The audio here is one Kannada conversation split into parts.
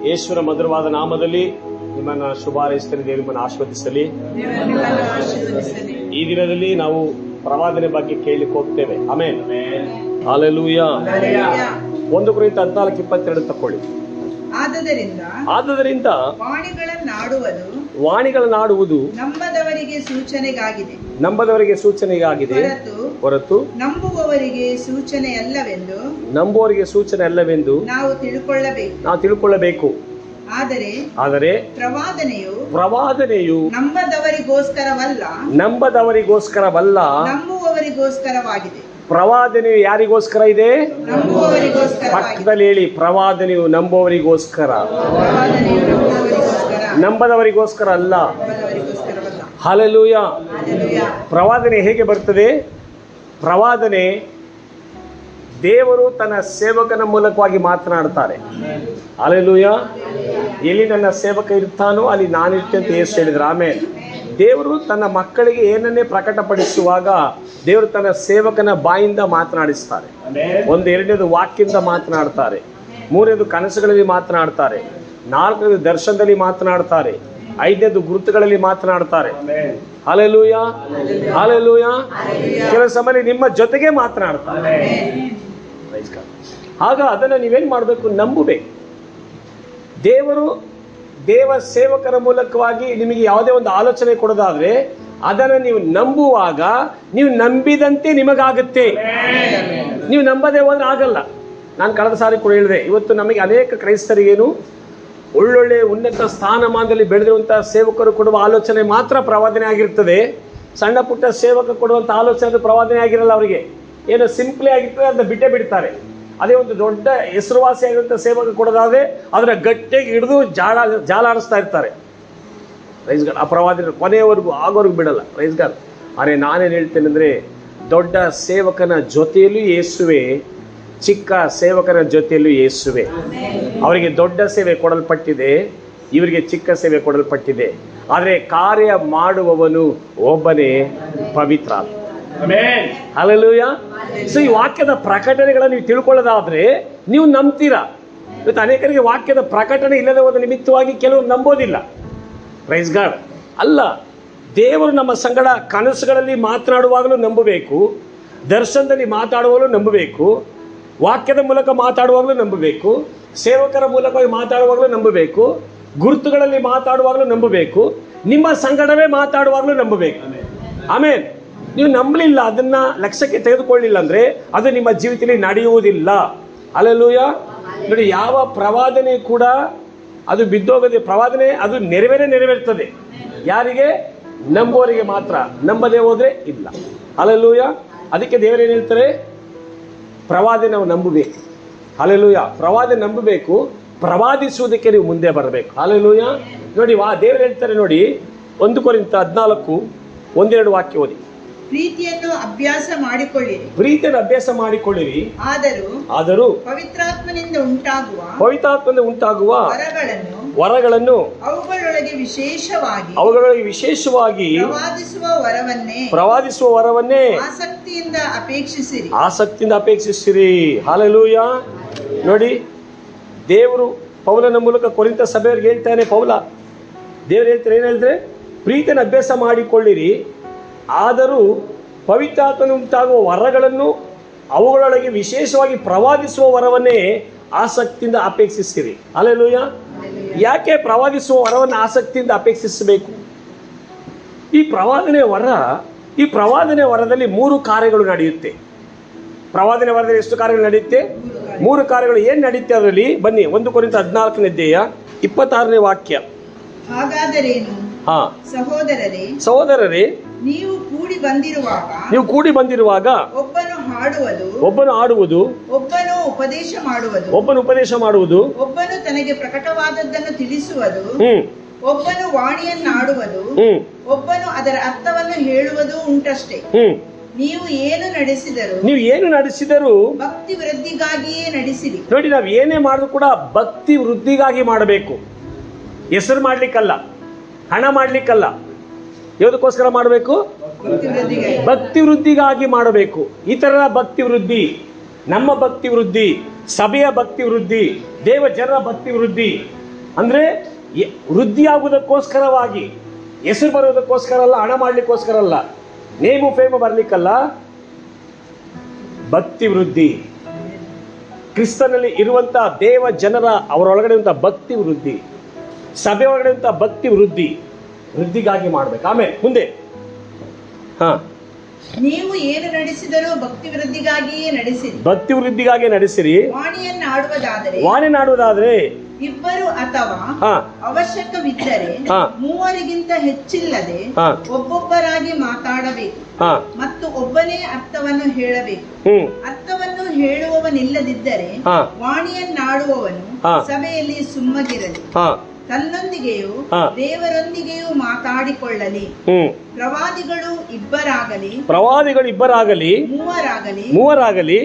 ಯೇಸುವಿನ ಮಧುರವಾದ ನಾಮದಲ್ಲಿ ನಿಮ್ಮನ್ನ ಶುಭಾರೈಸ್ತೇನೆ. ದೇವರು ನಿಮ್ಮನ್ನು ಆಶೀರ್ವದಿಸಲಿ. ಈ ದಿನದಲ್ಲಿ ನಾವು ಪ್ರವಾದನೆ ಬಗ್ಗೆ ಕೇಳಲಿಕ್ಕೆ ಹೋಗ್ತೇವೆ. ಆಮೆನ್. ಹಲ್ಲೆಲೂಯಾ. 1 ಕೊರಿಂಥ 14:22 ತಕೊಳ್ಳಿ. ಆದದರಿಂದ ವಾಣಿಗಳನ್ನಾಡುವುದು ನಂಬದವರಿಗೆ ಸೂಚನೆಗಾಗಿದೆ ಹೊರತು ನಂಬುವವರಿಗೆ ಸೂಚನೆ ಅಲ್ಲವೆಂದು ನಾವು ತಿಳ್ಕೊಳ್ಳಬೇಕು. ಆದರೆ ಪ್ರವಾದನೆಯು ನಂಬದವರಿಗೋಸ್ಕರವಲ್ಲ, ನಂಬುವವರಿಗೋಸ್ಕರವಾಗಿದೆ. ಪ್ರವಾದನೆಯು ಯಾರಿಗೋಸ್ಕರ ಇದೆ? ಪಕ್ಕದಲ್ಲಿ ಹೇಳಿ, ಪ್ರವಾದನೆಯು ನಂಬುವವರಿಗೋಸ್ಕರ, ನಂಬದವರಿಗೋಸ್ಕರ ಅಲ್ಲ. ಹಲ್ಲೆಲೂಯಾ. ಪ್ರವಾದನೆ ಹೇಗೆ ಬರ್ತದೆ? ಪ್ರವಾದನೆ ದೇವರು ತನ್ನ ಸೇವಕನ ಮೂಲಕವಾಗಿ ಮಾತನಾಡ್ತಾರೆ. ಹಲ್ಲೆಲೂಯಾ. ಎಲ್ಲಿ ನನ್ನ ಸೇವಕ ಇರ್ತಾನೋ ಅಲ್ಲಿ ನಾನಿರ್ತೇನೆ ಅಂತ ಯೇಸು ಹೇಳಿದ್ರು. ಆಮೇಲೆ ದೇವರು ತನ್ನ ಮಕ್ಕಳಿಗೆ ಏನನ್ನೇ ಪ್ರಕಟಪಡಿಸುವಾಗ ದೇವರು ತನ್ನ ಸೇವಕನ ಬಾಯಿಂದ ಮಾತನಾಡಿಸ್ತಾರೆ. 2ನೇದು ವಾಕ್ಯದಿಂದ ಮಾತನಾಡ್ತಾರೆ, 3ನೇದು ಕನಸುಗಳಲ್ಲಿ ಮಾತನಾಡ್ತಾರೆ, 4ನೇದು ದರ್ಶನದಲ್ಲಿ ಮಾತನಾಡ್ತಾರೆ, 5ನೇದು ಗುರುತುಗಳಲ್ಲಿ ಮಾತನಾಡ್ತಾರೆ. Hallelujah, hallelujah. ಕೆಲವು ಸಮಯ ನಿಮ್ಮ ಜೊತೆಗೆ ಮಾತನಾಡ್ತಾರೆ. ಆಗ ಅದನ್ನು ನೀವೇನ್ ಮಾಡಬೇಕು? ನಂಬಬೇಕು. ದೇವ ಸೇವಕರ ಮೂಲಕವಾಗಿ ನಿಮಗೆ ಯಾವುದೇ ಒಂದು ಆಲೋಚನೆ ಕೊಡೋದಾದ್ರೆ ಅದನ್ನು ನೀವು ನಂಬುವಾಗ ನೀವು ನಂಬಿದಂತೆ ನಿಮಗಾಗುತ್ತೆ. ನೀವು ನಂಬದೇ ಹೋದ್ರೆ ಆಗಲ್ಲ. ನಾನು ಕಳೆದ ಸಾರಿ ಕೂಡ ಹೇಳಿದೆ, ಇವತ್ತು ನಮಗೆ ಅನೇಕ ಕ್ರೈಸ್ತರಿಗೇನು ಒಳ್ಳೊಳ್ಳೆ ಉನ್ನತ ಸ್ಥಾನಮಾನದಲ್ಲಿ ಬೆಳೆದಿರುವಂತಹ ಸೇವಕರು ಕೊಡುವ ಆಲೋಚನೆ ಮಾತ್ರ ಪ್ರವಾದನೆ ಆಗಿರ್ತದೆ. ಸಣ್ಣ ಪುಟ್ಟ ಸೇವಕ ಕೊಡುವಂಥ ಆಲೋಚನೆ ಅದು ಪ್ರವಾದನೆ ಆಗಿರಲ್ಲ. ಅವರಿಗೆ ಏನೋ ಸಿಂಪ್ಲಿ ಆಗಿರ್ತದೆ, ಅದನ್ನ ಬಿಟ್ಟೇ ಬಿಡ್ತಾರೆ. ಅದೇ ಒಂದು ದೊಡ್ಡ ಹೆಸರುವಾಸಿ ಆಗಿರುವಂಥ ಸೇವಕ ಕೊಡೋದಾದ್ರೆ ಅದರ ಗಟ್ಟಿಗೆ ಹಿಡಿದು ಜಾಲಾಡಿಸ್ತಾ ಇರ್ತಾರೆ. Praise God. ಆ ಪ್ರವಾದನೆ ಕೊನೆಯವರೆಗೂ ಆಗೋರ್ಗು ಬಿಡಲ್ಲ. Praise God. ಆದರೆ ನಾನೇನು ಹೇಳ್ತೇನೆ ಅಂದರೆ, ದೊಡ್ಡ ಸೇವಕನ ಜೊತೆಯಲ್ಲೂ ಯೇಸುವೆ, ಚಿಕ್ಕ ಸೇವಕನ ಜೊತೆಯಲ್ಲೂ ಯೇಸುವೆ. ಅವರಿಗೆ ದೊಡ್ಡ ಸೇವೆ ಕೊಡಲ್ಪಟ್ಟಿದೆ, ಇವರಿಗೆ ಚಿಕ್ಕ ಸೇವೆ ಕೊಡಲ್ಪಟ್ಟಿದೆ. ಆದರೆ ಕಾರ್ಯ ಮಾಡುವವನು ಒಬ್ಬನೇ, ಪವಿತ್ರ. ಹಲ್ಲೆಲೂಯಾ. ಸೊ ಈ ವಾಕ್ಯದ ಪ್ರಕಟಣೆಗಳನ್ನು ನೀವು ತಿಳ್ಕೊಳ್ಳೋದಾದ್ರೆ ನೀವು ನಂಬ್ತೀರಾ. ಇವತ್ತು ಅನೇಕರಿಗೆ ವಾಕ್ಯದ ಪ್ರಕಟಣೆ ಇಲ್ಲದೆ ಹೋದ ನಿಮಿತ್ತವಾಗಿ ಕೆಲವರು ನಂಬೋದಿಲ್ಲ. Praise God. ಅಲ್ಲ, ದೇವರು ನಮ್ಮ ಸಂಗಡ ಕನಸುಗಳಲ್ಲಿ ಮಾತನಾಡುವಾಗಲೂ ನಂಬಬೇಕು, ದರ್ಶನದಲ್ಲಿ ಮಾತಾಡುವಾಗಲೂ ನಂಬಬೇಕು, ವಾಕ್ಯದ ಮೂಲಕ ಮಾತಾಡುವಾಗಲೂ ನಂಬಬೇಕು, ಸೇವಕರ ಮೂಲಕವಾಗಿ ಮಾತಾಡುವಾಗಲೂ ನಂಬಬೇಕು, ಗುರುತುಗಳಲ್ಲಿ ಮಾತಾಡುವಾಗಲೂ ನಂಬಬೇಕು, ನಿಮ್ಮ ಸಂಗಡವೇ ಮಾತಾಡುವಾಗಲೂ ನಂಬಬೇಕು. ಆಮೇಲೆ ನೀವು ನಂಬಲಿಲ್ಲ, ಅದನ್ನ ಲಕ್ಷ್ಯಕ್ಕೆ ತೆಗೆದುಕೊಳ್ಳಿಲ್ಲ ಅಂದ್ರೆ ಅದು ನಿಮ್ಮ ಜೀವಿತದಲ್ಲಿ ನಡೆಯುವುದಿಲ್ಲ. ಹಲ್ಲೆಲೂಯಾ. ನೋಡಿ, ಯಾವ ಪ್ರವಾದನೆ ಕೂಡ ಅದು ಬಿದ್ದೋಗದೆ, ಪ್ರವಾದನೆ ಅದು ನೆರವೇರ್ತದೆ. ಯಾರಿಗೆ? ನಂಬುವವರಿಗೆ ಮಾತ್ರ. ನಂಬದೇ ಹೋದ್ರೆ ಇಲ್ಲ. ಹಲ್ಲೆಲೂಯಾ. ಅದಕ್ಕೆ ದೇವರೇನು ಹೇಳ್ತಾರೆ? ಪ್ರವಾದನೆ ನಾವು ನಂಬಬೇಕು. ಹಲ್ಲೆಲೂಯಾ. ಪ್ರವಾದನೆ ನಂಬಬೇಕು, ಪ್ರವಾದಿಸುವುದಕ್ಕೆ ನೀವು ಮುಂದೆ ಬರಬೇಕು. ಹಲ್ಲೆಲೂಯಾ. ನೋಡಿ, ದೇವರು ಹೇಳ್ತಾರೆ ನೋಡಿ, 1 ಕೊರಿಂಥ 14:1-2 ವಾಕ್ಯ ಓದಿ. ಪ್ರೀತಿಯನ್ನು ಅಭ್ಯಾಸ ಮಾಡಿಕೊಳ್ಳಿರಿ. ಆದರೂ ಪವಿತ್ರಾತ್ಮನಿಂದ ಉಂಟಾಗುವ ವರಗಳನ್ನು ಅವುಗಳೊಳಗೆ ವಿಶೇಷವಾಗಿ ಪ್ರವಾದಿಸುವ ವರವನ್ನೇ ಆಸಕ್ತಿಯಿಂದ ಅಪೇಕ್ಷಿಸಿರಿ. ಹಲ್ಲೆಲೂಯಾ. ನೋಡಿ, ದೇವರು ಪೌಲನ ಮೂಲಕ ಕೊರಿಂಥ ಸಭೆಯವರಿಗೆ ಹೇಳ್ತಾನೆ. ದೇವರು ಹೇಳ್ತಾರೆ, ಏನು ಹೇಳಿದ್ರೆ? ಪ್ರೀತಿಯನ್ನು ಅಭ್ಯಾಸ ಮಾಡಿಕೊಳ್ಳಿರಿ, ಆದರೂ ಪವಿತ್ರಾತ್ಮನ ಉಂಟಾಗುವ ವರಗಳನ್ನು ಅವುಗಳೊಳಗೆ ವಿಶೇಷವಾಗಿ ಪ್ರವಾದಿಸುವ ವರವನ್ನೇ ಆಸಕ್ತಿಯಿಂದ ಅಪೇಕ್ಷಿಸಿರಿ. ಹಲ್ಲೆಲೂಯಾ. ಯಾಕೆ ಪ್ರವಾದಿಸುವ ವರವನ್ನು ಆಸಕ್ತಿಯಿಂದ ಅಪೇಕ್ಷಿಸಬೇಕು? ಈ ಪ್ರವಾದನೆ ವರದಲ್ಲಿ 3 ಕಾರ್ಯಗಳು ನಡೆಯುತ್ತೆ. ಪ್ರವಾದನೆ ವರದಲ್ಲಿ ಎಷ್ಟು ಕಾರ್ಯಗಳು ನಡೆಯುತ್ತೆ? 3 ಕಾರ್ಯಗಳು. ಏನು ನಡೆಯುತ್ತೆ ಅದರಲ್ಲಿ? ಬನ್ನಿ, 1 ಕೊರಿಂಥ 14:26 ವಾಕ್ಯ. ಹಾಗಾದರೇನು ಸಹೋದರರೇ, ನೀವು ಕೂಡಿ ಬಂದಿರುವಾಗ ಒಬ್ಬನು ಹಾಡುವುದು, ಒಬ್ಬನು ಉಪದೇಶ ಮಾಡುವುದು, ಒಬ್ಬನು ತನಗೆ ಪ್ರಕಟವಾದದ್ದನ್ನು ತಿಳಿಸುವುದು, ಒಬ್ಬನು ವಾಣಿಯನ್ನಾಡುವುದು, ಒಬ್ಬನು ಅದರ ಅರ್ಥವನ್ನು ಹೇಳುವುದು ಉಂಟಷ್ಟೇ. ನೀವು ಏನು ನಡೆಸಿದರೂ ಭಕ್ತಿ ವೃದ್ಧಿಗಾಗಿಯೇ ನಡೆಸಿರಿ. ನೋಡಿ, ನಾವು ಏನೇ ಮಾಡಿದ್ರು ಕೂಡ ಭಕ್ತಿ ವೃದ್ಧಿಗಾಗಿ ಮಾಡಬೇಕು. ಹೆಸರು ಮಾಡ್ಲಿಕ್ಕಲ್ಲ, ಹಣ ಮಾಡ್ಲಿಕ್ಕಲ್ಲ. ಯಾವುದಕ್ಕೋಸ್ಕರ ಮಾಡಬೇಕು? ಭಕ್ತಿ ವೃದ್ಧಿಗಾಗಿ ಮಾಡಬೇಕು. ಇತರರ ಭಕ್ತಿ ವೃದ್ಧಿ, ನಮ್ಮ ಭಕ್ತಿ ವೃದ್ಧಿ, ಸಭೆಯ ಭಕ್ತಿ ವೃದ್ಧಿ, ದೇವ ಜನರ ಭಕ್ತಿ ವೃದ್ಧಿ, ಅಂದ್ರೆ ವೃದ್ಧಿ ಆಗುವುದಕ್ಕೋಸ್ಕರವಾಗಿ, ಹೆಸರು ಬರುವುದಕ್ಕೋಸ್ಕರ ಅಲ್ಲ, ಹಣ ಮಾಡ್ಲಿಕ್ಕೋಸ್ಕರ ಅಲ್ಲ, ನೇಮು ಫೇಮ ಬರ್ಲಿಕ್ಕಲ್ಲ, ಭಕ್ತಿ ವೃದ್ಧಿ. ಕ್ರಿಸ್ತನಲ್ಲಿ ಇರುವಂತಹ ದೇವ ಜನರ ಅವರೊಳಗಡೆ ಭಕ್ತಿ ವೃದ್ಧಿ, ಸಭೆ ಒಳಗಡೆ ಭಕ್ತಿ ವೃದ್ಧಿಗಾಗಿ ಮಾಡ್ಬೇಕು. ಆಮೇಲೆ ಮುಂದೆ ನೀವು ಏನು ನಡೆಸಿದರೂ ಭಕ್ತಿ ವೃದ್ಧಿಗಾಗಿಯೇ ನಡೆಸಿರಿ. ಭಕ್ತಿ ವೃದ್ಧಿಗಾಗಿ ನಡೆಸಿರಿ. ವಾಣಿಯನ್ನಾಡುವುದಾದರೆ ಇಬ್ಬರು ಅಥವಾ ಅವಶ್ಯಕವಿದ್ದರೆ ಮೂವರಿಗಿಂತ ಹೆಚ್ಚಿಲ್ಲದೆ ಒಬ್ಬೊಬ್ಬರಾಗಿ ಮಾತಾಡಬೇಕು ಮತ್ತು ಒಬ್ಬನೇ ಅರ್ಥವನ್ನು ಹೇಳಬೇಕು. ಅರ್ಥವನ್ನು ಹೇಳುವವನಿಲ್ಲದಿದ್ದರೆ ವಾಣಿಯನ್ನಾಡುವವನು ಸಭೆಯಲ್ಲಿ ಸುಮ್ಮಗಿರಲಿ, ತನ್ನೊಂದಿಗೆಯೂ ದೇವರೊಂದಿಗೆಯೂ ಮಾತಾಡಿಕೊಳ್ಳಲಿ. ಪ್ರವಾದಿಗಳು ಇಬ್ಬರಾಗಲಿ ಮೂವರಾಗಲಿ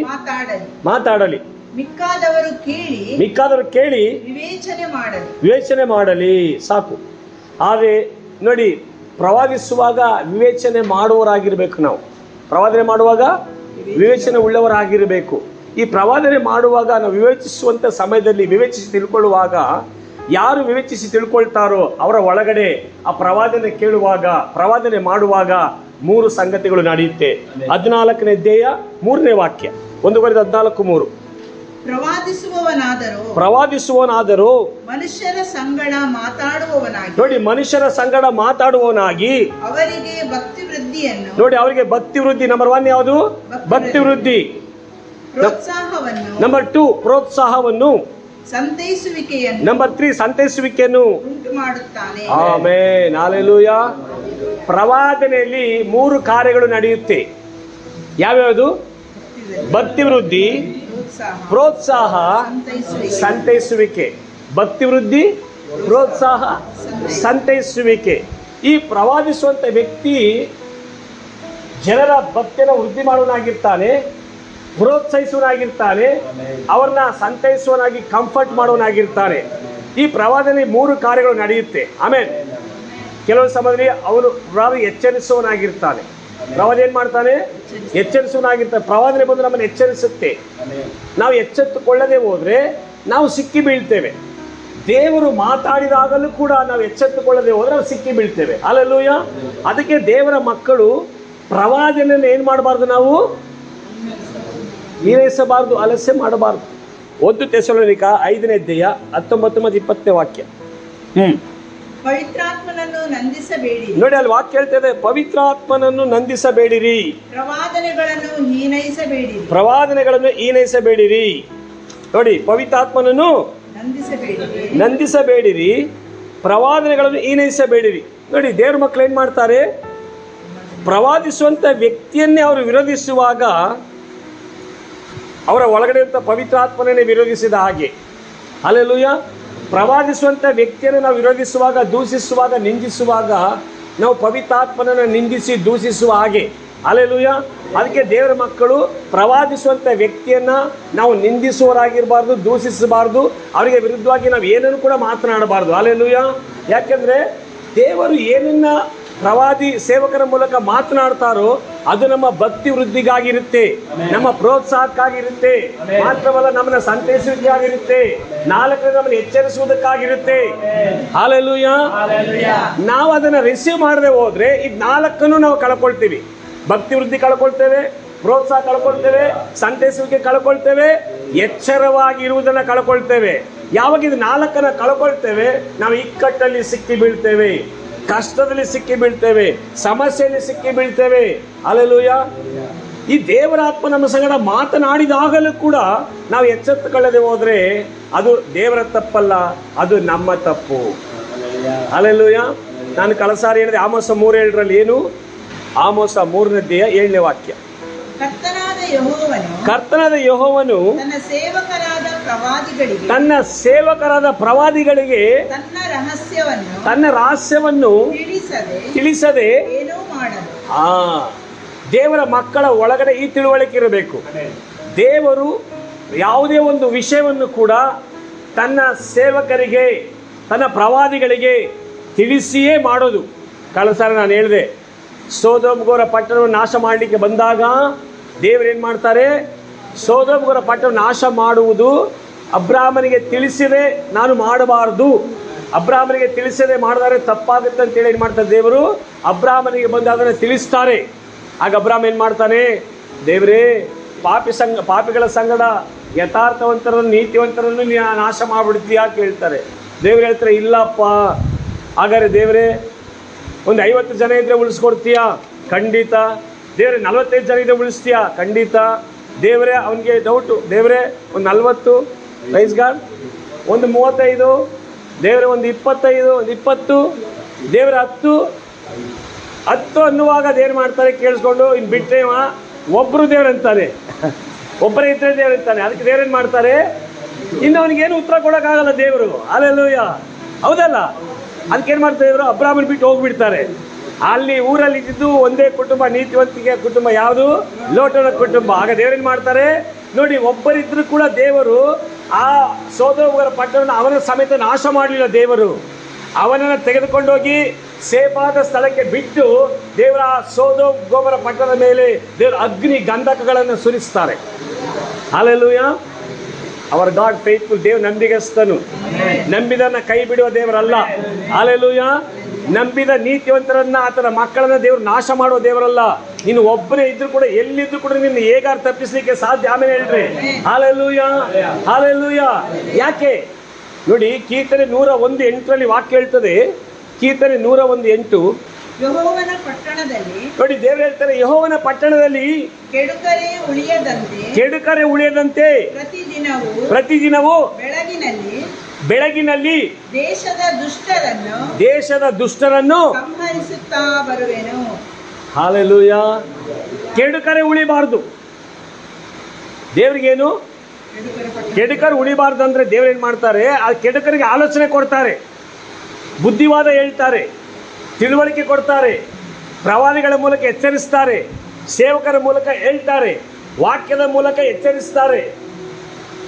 ಮಾತಾಡಲಿ. ಮಿಕ್ಕಾದವರು ಕೇಳಿ ವಿವೇಚನೆ ಮಾಡಲಿ. ಸಾಕು. ಆದರೆ ನೋಡಿ, ಪ್ರವಾದಿಸುವಾಗ ವಿವೇಚನೆ ಮಾಡುವವರಾಗಿರ್ಬೇಕು. ನಾವು ಪ್ರವಾದನೆ ಮಾಡುವಾಗ ವಿವೇಚನೆ ಉಳ್ಳವರಾಗಿರಬೇಕು. ಈ ಪ್ರವಾದನೆ ಮಾಡುವಾಗ ನಾವು ವಿವೇಚಿಸುವಂತ ಸಮಯದಲ್ಲಿ ವಿವೇಚಿಸಿ ತಿಳ್ಕೊಳ್ಳುವಾಗ, ಯಾರು ವಿವೇಚಿಸಿ ತಿಳ್ಕೊಳ್ತಾರೋ ಅವರ ಒಳಗಡೆ ಆ ಪ್ರವಾದನೆ ಕೇಳುವಾಗ, ಪ್ರವಾದನೆ ಮಾಡುವಾಗ 3 ಸಂಗತಿಗಳು ನಡೆಯುತ್ತೆ. 14ನೇ ಅಧ್ಯಾಯ 3ನೇ ವಾಕ್ಯ, 1:14-3. ಪ್ರವಾದಿಸುವವನಾದರೂ ಮನುಷ್ಯರ ಸಂಗಡ ಮಾತಾಡುವವನಾಗಿ, ನೋಡಿ, ಮನುಷ್ಯರ ಸಂಗಡ ಮಾತಾಡುವವನಾಗಿ ಅವರಿಗೆ ಭಕ್ತಿ ವೃದ್ಧಿಯನ್ನು, ನೋಡಿ, ಅವರಿಗೆ ಭಕ್ತಿ ವೃದ್ಧಿ. ನಂಬರ್ 1 ಯಾವುದು? ಭಕ್ತಿ ವೃದ್ಧಿ. ನಂಬರ್ 2 ಪ್ರೋತ್ಸಾಹವನ್ನು, ನಂಬರ್ 3 ಸಂತೈಸುವಿಕೆಯನ್ನು ಉಂಟು ಮಾಡುತ್ತಾನೆ. Amen, hallelujah. ಪ್ರವಾದನೆಯಲ್ಲಿ 3 ಕಾರ್ಯಗಳು ನಡೆಯುತ್ತೆ. ಯಾವ್ಯಾವುದು? ಭಕ್ತಿ ವೃದ್ಧಿ, ಪ್ರೋತ್ಸಾಹ, ಸಂತೈಸುವಿಕೆ. ಭಕ್ತಿ ವೃದ್ಧಿ, ಪ್ರೋತ್ಸಾಹ, ಸಂತೈಸುವಿಕೆ. ಈ ಪ್ರವಾದಿಸುವಂತ ವ್ಯಕ್ತಿ ಜನರ ಭಕ್ತಿಯನ್ನು ವೃದ್ಧಿ ಮಾಡುವನಾಗಿರ್ತಾನೆ, ಪ್ರೋತ್ಸಾಹಿಸುವನಾಗಿರ್ತಾನೆ, ಅವ್ರನ್ನ ಸಂತೈಸುವನಾಗಿ ಕಂಫರ್ಟ್ ಮಾಡುವನಾಗಿರ್ತಾನೆ. ಈ ಪ್ರವಾದನೆ 3 ಕಾರ್ಯಗಳು ನಡೆಯುತ್ತೆ. ಆಮೇಲೆ ಕೆಲವು ಸಮಯದಲ್ಲಿ ಅವನು ಎಚ್ಚರಿಸುವನಾಗಿರ್ತಾನೆ. ಪ್ರವಾದ ಏನ್ ಮಾಡ್ತಾನೆ? ಎಚ್ಚರಿಸುವನಾಗಿರ್ತಾನೆ. ಪ್ರವಾದನೆ ಬಂದು ನಮ್ಮನ್ನು ಎಚ್ಚರಿಸುತ್ತೆ. ನಾವು ಎಚ್ಚೆತ್ತುಕೊಳ್ಳದೆ ಹೋದ್ರೆ ನಾವು ಸಿಕ್ಕಿ ಬೀಳ್ತೇವೆ. ದೇವರು ಮಾತಾಡಿದಾಗಲೂ ಕೂಡ ನಾವು ಎಚ್ಚೆತ್ತುಕೊಳ್ಳದೆ ಹೋದ್ರೆ ನಾವು ಸಿಕ್ಕಿ ಬೀಳ್ತೇವೆ. ಹಲ್ಲೆಲೂಯಾ. ಅದಕ್ಕೆ ದೇವರ ಮಕ್ಕಳು ಪ್ರವಾದನೆಯನ್ನು ಏನ್ ಮಾಡಬಾರ್ದು? ನಾವು ನೀರೈಸಬಾರ್ದು, ಆಲಸ್ಯ ಮಾಡಬಾರ್ದು. 1 ಥೆಸಲೋನಿಕ 5ನೇ ಅಧ್ಯಾಯ 19 ಮತ್ತು 20ನೇ ವಾಕ್ಯ. ಪವಿತ್ರಾತ್ಮನನ್ನು ನಂದಿಸಬೇಡಿರಿ. ನೋಡಿ, ಅಲ್ಲಿ ವಾಕ್ಯ ಹೇಳ್ತದೆ, ಪವಿತ್ರಾತ್ಮನನ್ನು ನಂದಿಸಬೇಡಿರಿ, ಪ್ರವಾದನೆಗಳನ್ನು ಹೀನೈಸಬೇಡಿರಿ. ನೋಡಿ, ಪವಿತ್ರಾತ್ಮನನ್ನು ನಂದಿಸಬೇಡಿರಿ, ಪ್ರವಾದನೆಗಳನ್ನು ಹೀನೈಸಬೇಡಿರಿ. ನೋಡಿ, ದೇವ್ರ ಮಕ್ಕಳು ಏನ್ ಮಾಡ್ತಾರೆ? ಪ್ರವಾದಿಸುವಂತ ವ್ಯಕ್ತಿಯನ್ನೇ ಅವರು ವಿರೋಧಿಸುವಾಗ ಅವರ ಒಳಗಡೆ ಪವಿತ್ರಾತ್ಮನೇ ವಿರೋಧಿಸಿದ ಹಾಗೆ. ಹಲ್ಲೆಲೂಯಾ. ಪ್ರವಾದಿಸುವಂತ ವ್ಯಕ್ತಿಯನ್ನು ನಾವು ವಿರೋಧಿಸುವಾಗ, ದೂಷಿಸುವಾಗ, ನಿಂದಿಸುವಾಗ ನಾವು ಪವಿತ್ರಾತ್ಮನನ್ನು ನಿಂದಿಸಿ ದೂಷಿಸುವ ಹಾಗೆ. ಹಲ್ಲೆಲೂಯಾ. ಅದಕ್ಕೆ ದೇವರ ಮಕ್ಕಳು ಪ್ರವಾದಿಸುವಂತ ವ್ಯಕ್ತಿಯನ್ನ ನಾವು ನಿಂದಿಸುವವರಾಗಿರಬಾರ್ದು, ದೂಷಿಸಬಾರ್ದು, ಅವರಿಗೆ ವಿರುದ್ಧವಾಗಿ ನಾವು ಏನನ್ನು ಕೂಡ ಮಾತನಾಡಬಾರ್ದು. ಹಲ್ಲೆಲೂಯಾ. ಯಾಕೆಂದ್ರೆ ದೇವರು ಏನನ್ನ ಪ್ರವಾದಿ ಸೇವಕರ ಮೂಲಕ ಮಾತನಾಡ್ತಾರೋ ಅದು ನಮ್ಮ ಭಕ್ತಿ ವೃದ್ಧಿಗಾಗಿರುತ್ತೆ, ನಮ್ಮ ಪ್ರೋತ್ಸಾಹಕ್ಕಾಗಿರುತ್ತೆ, ಮಾತ್ರವಲ್ಲ ನಮ್ಮನ್ನ ಸಂತೈಸುವಿಕೆಯಾಗಿರುತ್ತೆ, 4 ನಮ್ಮನ್ನು ಎಚ್ಚರಿಸುವುದಕ್ಕಾಗಿರುತ್ತೆ. ಹಲ್ಲೆಲೂಯಾ. ನಾವು ಅದನ್ನ ರಿಸೀವ್ ಮಾಡದೆ ಹೋದ್ರೆ ಇದು 4 ನಾವು ಕಳ್ಕೊಳ್ತೀವಿ. ಭಕ್ತಿ ವೃದ್ಧಿ ಕಳ್ಕೊಳ್ತೇವೆ, ಪ್ರೋತ್ಸಾಹ ಕಳ್ಕೊಳ್ತೇವೆ, ಸಂತೈಸುವಿಕೆ ಕಳ್ಕೊಳ್ತೇವೆ, ಎಚ್ಚರವಾಗಿರುವುದನ್ನ ಕಳ್ಕೊಳ್ತೇವೆ. ಯಾವಾಗ ಇದು 4 ಕಳ್ಕೊಳ್ತೇವೆ ನಾವು ಇಕ್ಕಟ್ಟಲ್ಲಿ ಸಿಕ್ಕಿ ಬೀಳ್ತೇವೆ, ಕಷ್ಟದಲ್ಲಿ ಸಿಕ್ಕಿ ಬೀಳ್ತೇವೆ, ಸಮಸ್ಯೆಯಲ್ಲಿ ಸಿಕ್ಕಿ ಬೀಳ್ತೇವೆ. ಹಲ್ಲೆಲೂಯಾ. ಈ ದೇವರ ಆತ್ಮ ನಮ್ಮ ಸಂಗಡ ಮಾತನಾಡಿದಾಗಲೂ ಕೂಡ ನಾವು ಎಚ್ಚೆತ್ತುಕೊಳ್ಳದೆ ಹೋದ್ರೆ ಅದು ದೇವರ ತಪ್ಪಲ್ಲ, ಅದು ನಮ್ಮ ತಪ್ಪು. ಹಲ್ಲೆಲೂಯಾ. ನಾನು ಕಳಸಾರಿ ಹೇಳಿದೆ ಆಮೋಸ 3:7 ಏನು? ಆಮೋಸ 3ನೇ ಅಧ್ಯಾಯ 7ನೇ ವಾಕ್ಯ. ಕರ್ತನಾದ ಯೆಹೋವನು ತನ್ನ ಸೇವಕರಾದ ಪ್ರವಾದಿಗಳಿಗೆ ತನ್ನ ರಹಸ್ಯವನ್ನು ತಿಳಿಸದೆ ದೇವರ ಮಕ್ಕಳ ಒಳಗಡೆ ಈ ತಿಳುವಳಿಕೆ ಇರಬೇಕು. ದೇವರು ಯಾವುದೇ ಒಂದು ವಿಷಯವನ್ನು ಕೂಡ ತನ್ನ ಸೇವಕರಿಗೆ, ತನ್ನ ಪ್ರವಾದಿಗಳಿಗೆ ತಿಳಿಸಿಯೇ ಮಾಡೋದು. ಕಳಸಾರ ನಾನು ಹೇಳಿದೆ, ಸೊದೋಮ್ ಗೊಮೋರ ಪಟ್ಟಣವನ್ನು ನಾಶ ಮಾಡಲಿಕ್ಕೆ ಬಂದಾಗ ದೇವರು ಏನು ಮಾಡ್ತಾರೆ? ಸೊದೋಮ್ ಗೊಮೋರ ಪಟ್ಟಣವನ್ನು ನಾಶ ಮಾಡುವುದು ಅಬ್ರಾಮನಿಗೆ ತಿಳಿಸಿದೆ, ನಾನು ಮಾಡಬಾರದು ಅಬ್ರಾಹ್ಮನಿಗೆ ತಿಳಿಸದೆ ಮಾಡಿದರೆ ತಪ್ಪಾಗುತ್ತೆ ಅಂತೇಳಿ ಏನು ಮಾಡ್ತಾರೆ ದೇವರು? ಅಬ್ರಾಹ್ಮನಿಗೆ ಬಂದು ಅದನ್ನು ತಿಳಿಸ್ತಾರೆ. ಆಗ ಅಬ್ರಾಹ್ಮ ಏನು ಮಾಡ್ತಾನೆ? ದೇವರೇ, ಪಾಪಿಗಳ ಸಂಗಡ ಯಥಾರ್ಥವಂತರನ್ನು ನೀತಿವಂತರನ್ನು ನಾಶ ಮಾಡಿಬಿಡ್ತೀಯಾ ಕೇಳ್ತಾರೆ. ದೇವ್ರು ಹೇಳ್ತಾರೆ, ಇಲ್ಲಪ್ಪ. ಹಾಗಾದ್ರೆ ದೇವರೇ, ಒಂದು 50 ಜನ ಇದ್ರೆ ಉಳಿಸ್ಕೊಡ್ತೀಯಾ? ಖಂಡಿತ. ದೇವರೇ, 45 ಜನ ಇದ್ರೆ ಉಳಿಸ್ತೀಯಾ? ಖಂಡಿತ. ದೇವರೇ, ಅವನಿಗೆ ಡೌಟು. ದೇವರೇ, ಒಂದು 40, ಪ್ರೈಸ್ ಗಾಡ್. ಒಂದು 35, ದೇವರೇ ಒಂದು 25, ಒಂದು 20, ದೇವರ 10 ಅನ್ನುವಾಗ ಅದೇನು ಮಾಡ್ತಾರೆ ಕೇಳಿಸ್ಕೊಂಡು, ಇನ್ನು ಬಿಟ್ಟರೆ ಒಬ್ಬರು ದೇವ್ರಂತಾನೆ, ಒಬ್ಬರೇ ಇದ್ರೆ ದೇವ್ರಂತಾನೆ. ಅದಕ್ಕೆ ದೇವ್ರೇನು ಮಾಡ್ತಾರೆ? ಇನ್ನು ಅವನಿಗೇನು ಉತ್ತರ ಕೊಡೋಕ್ಕಾಗಲ್ಲ ದೇವರು. ಹಲ್ಲೆಲೂಯಾ, ಹೌದಲ್ಲ? ಅದಕ್ಕೇನು ಮಾಡ್ತಾರೆ ದೇವರು? ಅಬ್ರಾಹ್ಮನ್ ಬಿಟ್ಟು ಹೋಗ್ಬಿಡ್ತಾರೆ. ಅಲ್ಲಿ ಊರಲ್ಲಿ ಇದ್ದಿದ್ದು ಒಂದೇ ಕುಟುಂಬ, ನೀತಿವಂತಿಕೆ ಕುಟುಂಬ. ಯಾವುದು? ಲೋಟನ ಕುಟುಂಬ. ಆಗ ದೇವರೇನು ಮಾಡ್ತಾರೆ ನೋಡಿ, ಒಬ್ಬರಿದ್ರು ಕೂಡ ದೇವರು ಆ ಸೊದೋಮರ ಪಟ್ಟಣವನ್ನು ಅವನ ಸಮೇತ ನಾಶ ಮಾಡಲಿಲ್ಲ. ದೇವರು ಅವನನ್ನು ತೆಗೆದುಕೊಂಡೋಗಿ ಸೇಫಾದ ಸ್ಥಳಕ್ಕೆ ಬಿಟ್ಟು ದೇವರ ಸೊದೋಮರ ಪಟ್ಟಣದ ಮೇಲೆ ದೇವರ ಅಗ್ನಿ ಗಂಧಕಗಳನ್ನು ಸುರಿಸ್ತಾರೆ. ಹಲ್ಲೆಲೂಯಾ. Our God faithful. ದೇವ್ ನಂಬಿಗಸ್ತನು. ನಂಬಿದನ್ನ ಕೈ ಬಿಡುವ ದೇವರಲ್ಲ. ಹಲ್ಲೆಲೂಯಾ. ನಂಬಿದ ನೀತಿವಂತರನ್ನ, ಆತನ ಮಕ್ಕಳನ್ನ ದೇವರು ನಾಶ ಮಾಡುವ ದೇವರಲ್ಲ. ನೀನು ಒಬ್ಬನೇ ಇದ್ರು ಕೂಡ, ಎಲ್ಲಿದ್ರು ಕೂಡ ನಿನ್ನ ಹೇಗಾರು ತಪ್ಪಿಸ್ಲಿಕ್ಕೆ ಸಾಧ್ಯ. ಆಮೇಲೆ ಹೇಳ್ರಿ ಹಲ್ಲೆಲೂಯಾ, ಹಲ್ಲೆಲೂಯಾ. ಯಾಕೆ ನೋಡಿ, ಕೀರ್ತನೆ 101:8 ವಾಕ್ಯ ಹೇಳ್ತದೆ. ಕೀರ್ತನೆ 101:8 ಯೆಹೋವನ ಪಟ್ಟಣದಲ್ಲಿ ನೋಡಿ, ದೇವರು ಹೇಳ್ತಾರೆ, ಯೆಹೋವನ ಪಟ್ಟಣದಲ್ಲಿ ಕೆಡುಕರೆ ಉಳಿಯದಂತೆ ಪ್ರತಿದಿನವೂ ಬೆಳಗಿನಲ್ಲಿ ದೇಶದ ದುಷ್ಟರನ್ನು ಸಂಹರಿಸುತ್ತಾ ಬರುವೆನು. ಹಲ್ಲೆಲೂಯಾ. ಕೆಡುಕರೆ ಉಳಿಬಾರ್ದು. ದೇವ್ರಿಗೇನು? ಕೆಡುಕರು ಉಳಿಬಾರ್ದು ಅಂದ್ರೆ ದೇವ್ರೇನ್ ಮಾಡ್ತಾರೆ? ಆ ಕೆಡುಕರಿಗೆ ಆಲೋಚನೆ ಕೊಡ್ತಾರೆ, ಬುದ್ಧಿವಾದ ಹೇಳ್ತಾರೆ, ತಿಳುವಳಿಕೆ ಕೊಡ್ತಾರೆ, ಪ್ರವಾದಿಗಳ ಮೂಲಕ ಎಚ್ಚರಿಸ್ತಾರೆ, ಸೇವಕರ ಮೂಲಕ ಹೇಳ್ತಾರೆ, ವಾಕ್ಯದ ಮೂಲಕ ಎಚ್ಚರಿಸ್ತಾರೆ.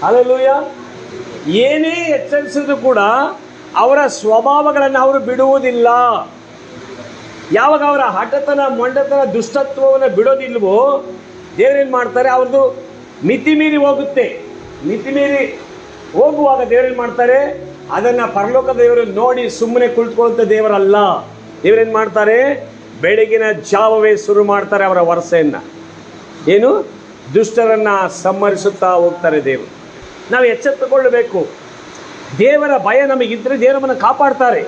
ಹಲ್ಲೆಲೂಯಾ. ಏನೇ ಎಚ್ಚರಿಸಿದ್ರು ಕೂಡ ಅವರ ಸ್ವಭಾವಗಳನ್ನು ಅವರು ಬಿಡುವುದಿಲ್ಲ. ಯಾವಾಗ ಅವರ ಹಠತನ, ಮೊಂಡತನ, ದುಷ್ಟತ್ವವನ್ನು ಬಿಡೋದಿಲ್ವೋ ದೇವರೇನು ಮಾಡ್ತಾರೆ? ಅವ್ರದ್ದು ಮಿತಿ ಮೀರಿ ಹೋಗುತ್ತೆ. ಮಿತಿ ಮೀರಿ ಹೋಗುವಾಗ ದೇವರೇನು ಮಾಡ್ತಾರೆ? ಅದನ್ನು ಪರಲೋಕ ದೇವರು ನೋಡಿ ಸುಮ್ಮನೆ ಕುಳಿತುಕೊಳ್ಳುವಂಥ ದೇವರಲ್ಲ. ದೇವರೇನು ಮಾಡ್ತಾರೆ? ಬೆಳಗಿನ ಜಾವವೇ ಶುರು ಮಾಡ್ತಾರೆ ಅವರ ವರ್ಷೆಯನ್ನು. ಏನು? ದುಷ್ಟರನ್ನು ಸಂಹರಿಸುತ್ತಾ ಹೋಗ್ತಾರೆ ದೇವರು. ನಾವು ಎಚ್ಚೆತ್ತುಕೊಳ್ಳಬೇಕು. ದೇವರ ಭಯ ನಮಗಿದ್ರೆ ದೇವರು ನಮ್ಮನ್ನು ಕಾಪಾಡ್ತಾರೆ.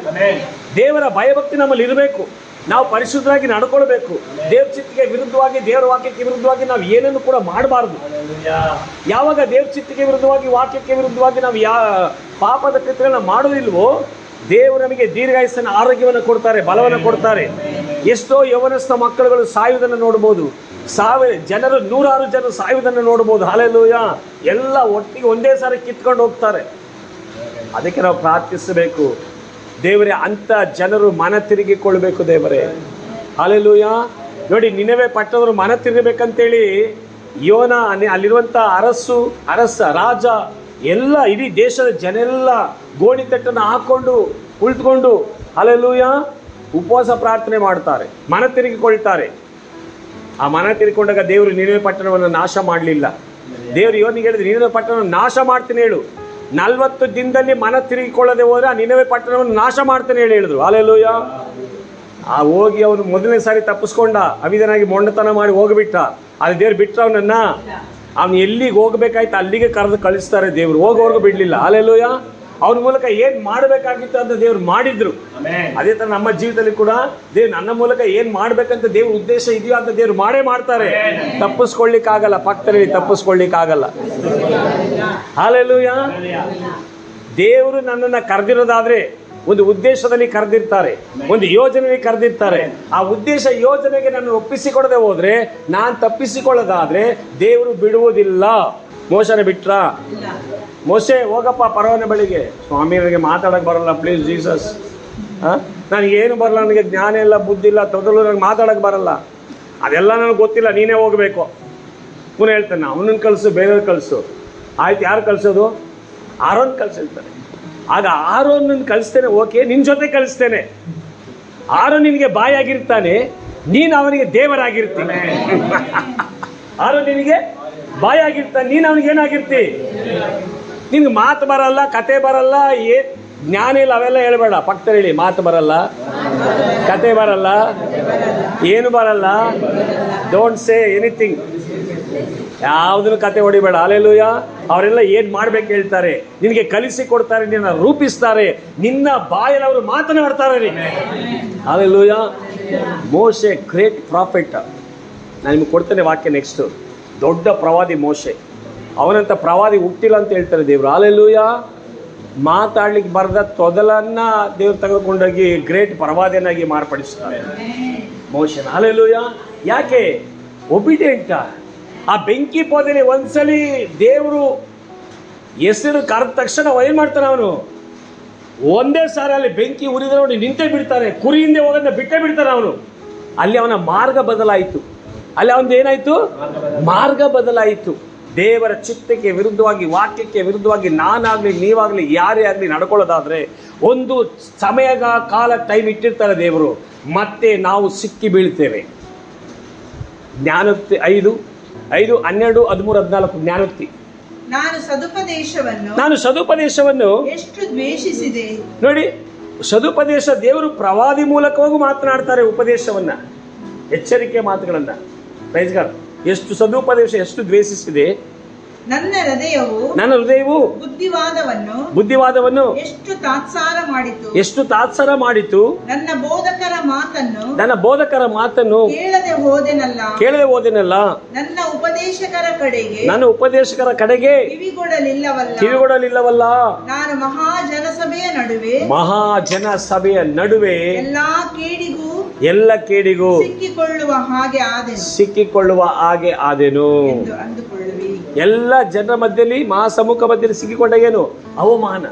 ದೇವರ ಭಯಭಕ್ತಿ ನಮ್ಮಲ್ಲಿ ಇರಬೇಕು. ನಾವು ಪರಿಶುದ್ಧರಾಗಿ ನಡ್ಕೊಳ್ಬೇಕು. ದೇವ್ರ ಚಿತ್ತಿಗೆ ವಿರುದ್ಧವಾಗಿ, ದೇವರ ವಾಕ್ಯಕ್ಕೆ ವಿರುದ್ಧವಾಗಿ ನಾವು ಏನನ್ನು ಕೂಡ ಮಾಡಬಾರ್ದು. ಯಾವಾಗ ದೇವ್ರ ಚಿತ್ತಿಗೆ ವಿರುದ್ಧವಾಗಿ, ವಾಕ್ಯಕ್ಕೆ ವಿರುದ್ಧವಾಗಿ ನಾವು ಪಾಪದ ಕೃತ್ಯಗಳನ್ನ ಮಾಡೋದಿಲ್ವೋ ದೇವರು ನಮಗೆ ದೀರ್ಘಾಯುಸ್ಸನ್ನು, ಆರೋಗ್ಯವನ್ನು ಕೊಡ್ತಾರೆ, ಬಲವನ್ನು ಕೊಡ್ತಾರೆ. ಎಷ್ಟೋ ಯೌವನಸ್ಥ ಮಕ್ಕಳುಗಳು ಸಾಯುವುದನ್ನು ನೋಡ್ಬೋದು. ಜನರು 100 ಜನರು ಸಾಯುವುದನ್ನು ನೋಡ್ಬೋದು. ಹಲ್ಲೆಲೂಯಾ. ಎಲ್ಲ ಒಟ್ಟಿಗೆ ಒಂದೇ ಸಾರಿ ಕಿತ್ಕೊಂಡು ಹೋಗ್ತಾರೆ. ಅದಕ್ಕೆ ನಾವು ಪ್ರಾರ್ಥಿಸಬೇಕು, ದೇವರೇ ಅಂಥ ಜನರು ಮನ ತಿರುಗಿಕೊಳ್ಬೇಕು ದೇವರೇ. ಹಲ್ಲೆಲೂಯಾ. ನೋಡಿ, ನಿನವೆ ಪಟ್ಟಣವರು ಮನ ತಿರುಗಬೇಕಂತೇಳಿ ಯೋನ, ಅಲ್ಲಿರುವಂಥ ಅರಸ, ರಾಜ, ಎಲ್ಲ ಇಡೀ ದೇಶದ ಜನೆಲ್ಲ ಗೋಣಿತಟ್ಟನ್ನು ಹಾಕೊಂಡು ಕುಳಿತುಕೊಂಡು ಹಲ್ಲೆಲೂಯಾ ಉಪವಾಸ ಪ್ರಾರ್ಥನೆ ಮಾಡ್ತಾರೆ, ಮನ ತಿರುಗಿಕೊಳ್ತಾರೆ. ಆ ಮನ ತಿರುಗಿಕೊಂಡಾಗ ದೇವರು ನಿನವೆ ಪಟ್ಟಣವನ್ನು ನಾಶ ಮಾಡಲಿಲ್ಲ. ದೇವರು ಯೋನಿಗೆ ಹೇಳಿದ್ರೆ, ನಿನವೆ ಪಟ್ಟಣವನ್ನು ನಾಶ ಮಾಡ್ತೀನಿ ಹೇಳು. 40 ದಿನದಲ್ಲಿ ಮನ ತಿರುಗಿಕೊಳ್ಳದೆ ಹೋದ್ರೆ ಆ ನಿನವೆ ಪಟ್ಟಣವನ್ನು ನಾಶ ಮಾಡ್ತೇನೆ ಹೇಳಿದ್ರು. ಹಲ್ಲೆಲೂಯಾ. ಆ ಹೋಗಿ ಅವನು ಮೊದಲನೇ ಸಾರಿ ತಪ್ಪಿಸ್ಕೊಂಡ, ಅವಿಧನಾಗಿ ಮೊಂಡತನ ಮಾಡಿ ಹೋಗಿಬಿಟ್ಟ. ಅದು ದೇವ್ರು ಬಿಟ್ರ ಅವನನ್ನ. ಅವನು ಎಲ್ಲಿಗೆ ಹೋಗ್ಬೇಕಾಯ್ತು ಅಲ್ಲಿಗೆ ಕರೆದು ಕಳಿಸ್ತಾರೆ ದೇವ್ರು. ಹೋಗೋವರೆಗೂ ಬಿಡ್ಲಿಲ್ಲ. ಹಲ್ಲೆಲೂಯಾ. ಅವನ ಮೂಲಕ ಏನ್ ಮಾಡಬೇಕಾಗಿತ್ತು ಅಂತ ದೇವ್ರು ಮಾಡಿದ್ರು. ಅದೇ ತರ ನಮ್ಮ ಜೀವಿತದಲ್ಲಿ ಕೂಡ ದೇವ್ರು ನನ್ನ ಮೂಲಕ ಏನ್ ಮಾಡ್ಬೇಕಂತ ದೇವ್ರ ಉದ್ದೇಶ ಇದೆಯೋ ಅಂತ ದೇವ್ರು ಮಾಡೇ ಮಾಡ್ತಾರೆ. ತಪ್ಪಿಸ್ಕೊಳ್ಳಿಕ್ಕಾಗಲ್ಲ, ಪಕ್ಕದಲ್ಲಿ ತಪ್ಪಿಸ್ಕೊಳ್ಳಿಕ್ಕಾಗಲ್ಲ. ಹಲ್ಲೆಲೂಯಾ. ದೇವರು ನನ್ನನ್ನು ಕರೆದಿರೋದಾದ್ರೆ ಒಂದು ಉದ್ದೇಶದಲ್ಲಿ ಕರೆದಿರ್ತಾರೆ, ಒಂದು ಯೋಜನೆಯಲ್ಲಿ ಕರೆದಿರ್ತಾರೆ. ಆ ಉದ್ದೇಶ ಯೋಜನೆಗೆ ನಾನು ಒಪ್ಪಿಸಿಕೊಡದೆ ಹೋದ್ರೆ, ನಾನು ತಪ್ಪಿಸಿಕೊಳ್ಳೋದಾದ್ರೆ ದೇವರು ಬಿಡುವುದಿಲ್ಲ. ಮೋಶನ ಬಿಟ್ರ? ಮೋಶೆ ಹೋಗಪ್ಪ ಪರವನ ಬಳಿಗೆ, ಸ್ವಾಮಿ ನನಗೆ ಮಾತಾಡಕ್ಕೆ ಬರಲ್ಲ, ಪ್ಲೀಸ್ ಜೀಸಸ್, ನನಗೇನು ಬರಲ್ಲ, ನನಗೆ ಜ್ಞಾನ ಇಲ್ಲ, ಬುದ್ಧಿ ಇಲ್ಲ, ತೊದಲು ನನಗೆ ಮಾತಾಡಕ್ಕೆ ಬರಲ್ಲ, ಅದೆಲ್ಲ ನನಗೆ ಗೊತ್ತಿಲ್ಲ, ನೀನೇ ಹೋಗಬೇಕು. ಪುನಃ ಹೇಳ್ತಾನೆ, ಅವನನ್ನು ಕಳಿಸು, ಬೇರೆಯವ್ರು ಕಳಿಸು. ಆಯ್ತು, ಯಾರು ಕಳಿಸೋದು? ಆರೋನ್ ಕಳಿಸಿರ್ತಾನೆ. ಆಗ ಆರೋನನ್ನು ಕಳಿಸ್ತೇನೆ, ಓಕೆ, ನಿನ್ನ ಜೊತೆ ಕಳಿಸ್ತೇನೆ. ಆರೋನ್ ನಿನಗೆ ಬಾಯಾಗಿರ್ತಾನೆ, ನೀನು ಅವನಿಗೆ ದೇವರಾಗಿರ್ತೀನಿ. ಆರೋನ್ ನಿನಗೆ ಬಾಯಾಗಿರ್ತಾನೆ, ನೀನು ಅವನಿಗೆ ಏನಾಗಿರ್ತಿ? ನಿನ್ಗೆ ಮಾತು ಬರಲ್ಲ, ಕತೆ ಬರಲ್ಲ, ಜ್ಞಾನ ಇಲ್ಲ ಅವೆಲ್ಲ ಹೇಳ್ಬೇಡ. ಪಕ್ಕದಲ್ಲಿ ಹೇಳಿ, ಮಾತು ಬರಲ್ಲ, ಕತೆ ಬರಲ್ಲ, ಏನು ಬರಲ್ಲ, ಡೋಂಟ್ ಸೇ ಎನಿಥಿಂಗ್. ಯಾವುದನ್ನು ಕತೆ ಹೊಡಿಬೇಡ. ಹಲ್ಲೆಲೂಯಾ. ಅವರೆಲ್ಲ ಏನ್ ಮಾಡ್ಬೇಕು ಹೇಳ್ತಾರೆ, ನಿನಗೆ ಕಲಿಸಿ ಕೊಡ್ತಾರೆ, ನಿನ್ನ ರೂಪಿಸ್ತಾರೆ, ನಿನ್ನ ಬಾಯಲ್ಲಿ ಅವರು ಮಾತನಾಡ್ತಾರೆ ರೀ. ಹಲ್ಲೆಲೂಯಾ. ಮೋಶೆ ಗ್ರೇಟ್ ಪ್ರಾಫಿಟ್. ನಾನು ನಿಮ್ಗೆ ಕೊಡ್ತೇನೆ ವಾಕ್ಯ ನೆಕ್ಸ್ಟ್. ದೊಡ್ಡ ಪ್ರವಾದಿ ಮೋಶೆ. ಅವನಂತ ಪ್ರವಾದಿ ಹುಟ್ಟಿಲ್ಲ ಅಂತ ಹೇಳ್ತಾರೆ ದೇವರು. ಹಲ್ಲೆಲೂಯಾ. ಮಾತಾಡ್ಲಿಕ್ಕೆ ಬರದ ತೊದಲನ್ನ ದೇವ್ರು ತೆಗೆದುಕೊಂಡೋಗಿ ಗ್ರೇಟ್ ಪ್ರವಾದಿಯನ್ನಾಗಿ ಮಾರ್ಪಡಿಸ್ತಾರೆ ಮೋಶೆನ. ಹಲ್ಲೆಲೂಯಾ. ಯಾಕೆ? ಒಬಿಡಿಯಂಟ. ಆ ಬೆಂಕಿ ಪೋದನೆ ಒಂದ್ಸಲಿ ದೇವರು ಹೆಸರು ಕರೆದ ತಕ್ಷಣ ಏನ್ ಮಾಡ್ತಾನೆ ಅವನು? ಒಂದೇ ಸಾರಿ ಅಲ್ಲಿ ಬೆಂಕಿ ಉರಿದ್ರೆ ಅವನು ನಿಂತೇ ಬಿಡ್ತಾನೆ. ಕುರಿ ಹಿಂದೆ ಹೋಗೋದನ್ನ ಬಿಟ್ಟೇ ಬಿಡ್ತಾನೆ ಅವನು. ಅಲ್ಲಿ ಅವನ ಮಾರ್ಗ ಬದಲಾಯಿತು. ಅಲ್ಲಿ ಅವನದು ಏನಾಯ್ತು? ಮಾರ್ಗ ಬದಲಾಯಿತು. ದೇವರ ಚಿತ್ತಕ್ಕೆ ವಿರುದ್ಧವಾಗಿ, ವಾಕ್ಯಕ್ಕೆ ವಿರುದ್ಧವಾಗಿ ನಾನಾಗ್ಲಿ ನೀವಾಗ್ಲಿ ಯಾರೇ ಆಗಲಿ ನಡ್ಕೊಳ್ಳೋದಾದ್ರೆ ಒಂದು ಸಮಯ ಕಾಲ ಟೈಮ್ ಇಟ್ಟಿರ್ತಾರೆ ದೇವರು, ಮತ್ತೆ ನಾವು ಸಿಕ್ಕಿ ಬೀಳ್ತೇವೆ. ಜ್ಞಾನೋಕ್ತಿ 5:12-13-14 ಜ್ಞಾನೋಕ್ತಿ. ನಾನು ಸದುಪದೇಶವನ್ನು ಎಷ್ಟು ದ್ವೇಷಿಸಿದೆ. ನೋಡಿ, ಸದುಪದೇಶ ದೇವರು ಪ್ರವಾದಿ ಮೂಲಕವಾಗಿ ಮಾತನಾಡ್ತಾರೆ ಉಪದೇಶವನ್ನ, ಎಚ್ಚರಿಕೆ ಮಾತುಗಳನ್ನ. Praise God. ಎಷ್ಟು ಸದುಪದೇಶ ಎಷ್ಟು ದ್ವೇಷಿಸಿದೆ. ನನ್ನ ಹೃದಯವು ಬುದ್ಧಿವಾದವನ್ನು ಎಷ್ಟು ತಾತ್ಸಾರ ಮಾಡಿತು. ನನ್ನ ಬೋಧಕರ ಮಾತನ್ನು ಕೇಳದೆ ಹೋದೆನಲ್ಲ. ನನ್ನ ಉಪದೇಶಕರ ಕಡೆಗೆ ಕಿವಿಗೊಡಲಿಲ್ಲವಲ್ಲ. ನಾನು ಮಹಾಜನಸಭೆಯ ನಡುವೆ ಎಲ್ಲ ಕೇಡಿಗೂ ಸಿಕ್ಕಿಕೊಳ್ಳುವ ಹಾಗೆ ಆದೆನು. ಎಲ್ಲ ಜನರ ಮಧ್ಯದಲ್ಲಿ, ಮಹಾಸಮೂಹ ಮಧ್ಯದಲ್ಲಿ ಸಿಕ್ಕಿಕೊಂಡ ಏನು ಅವಮಾನ.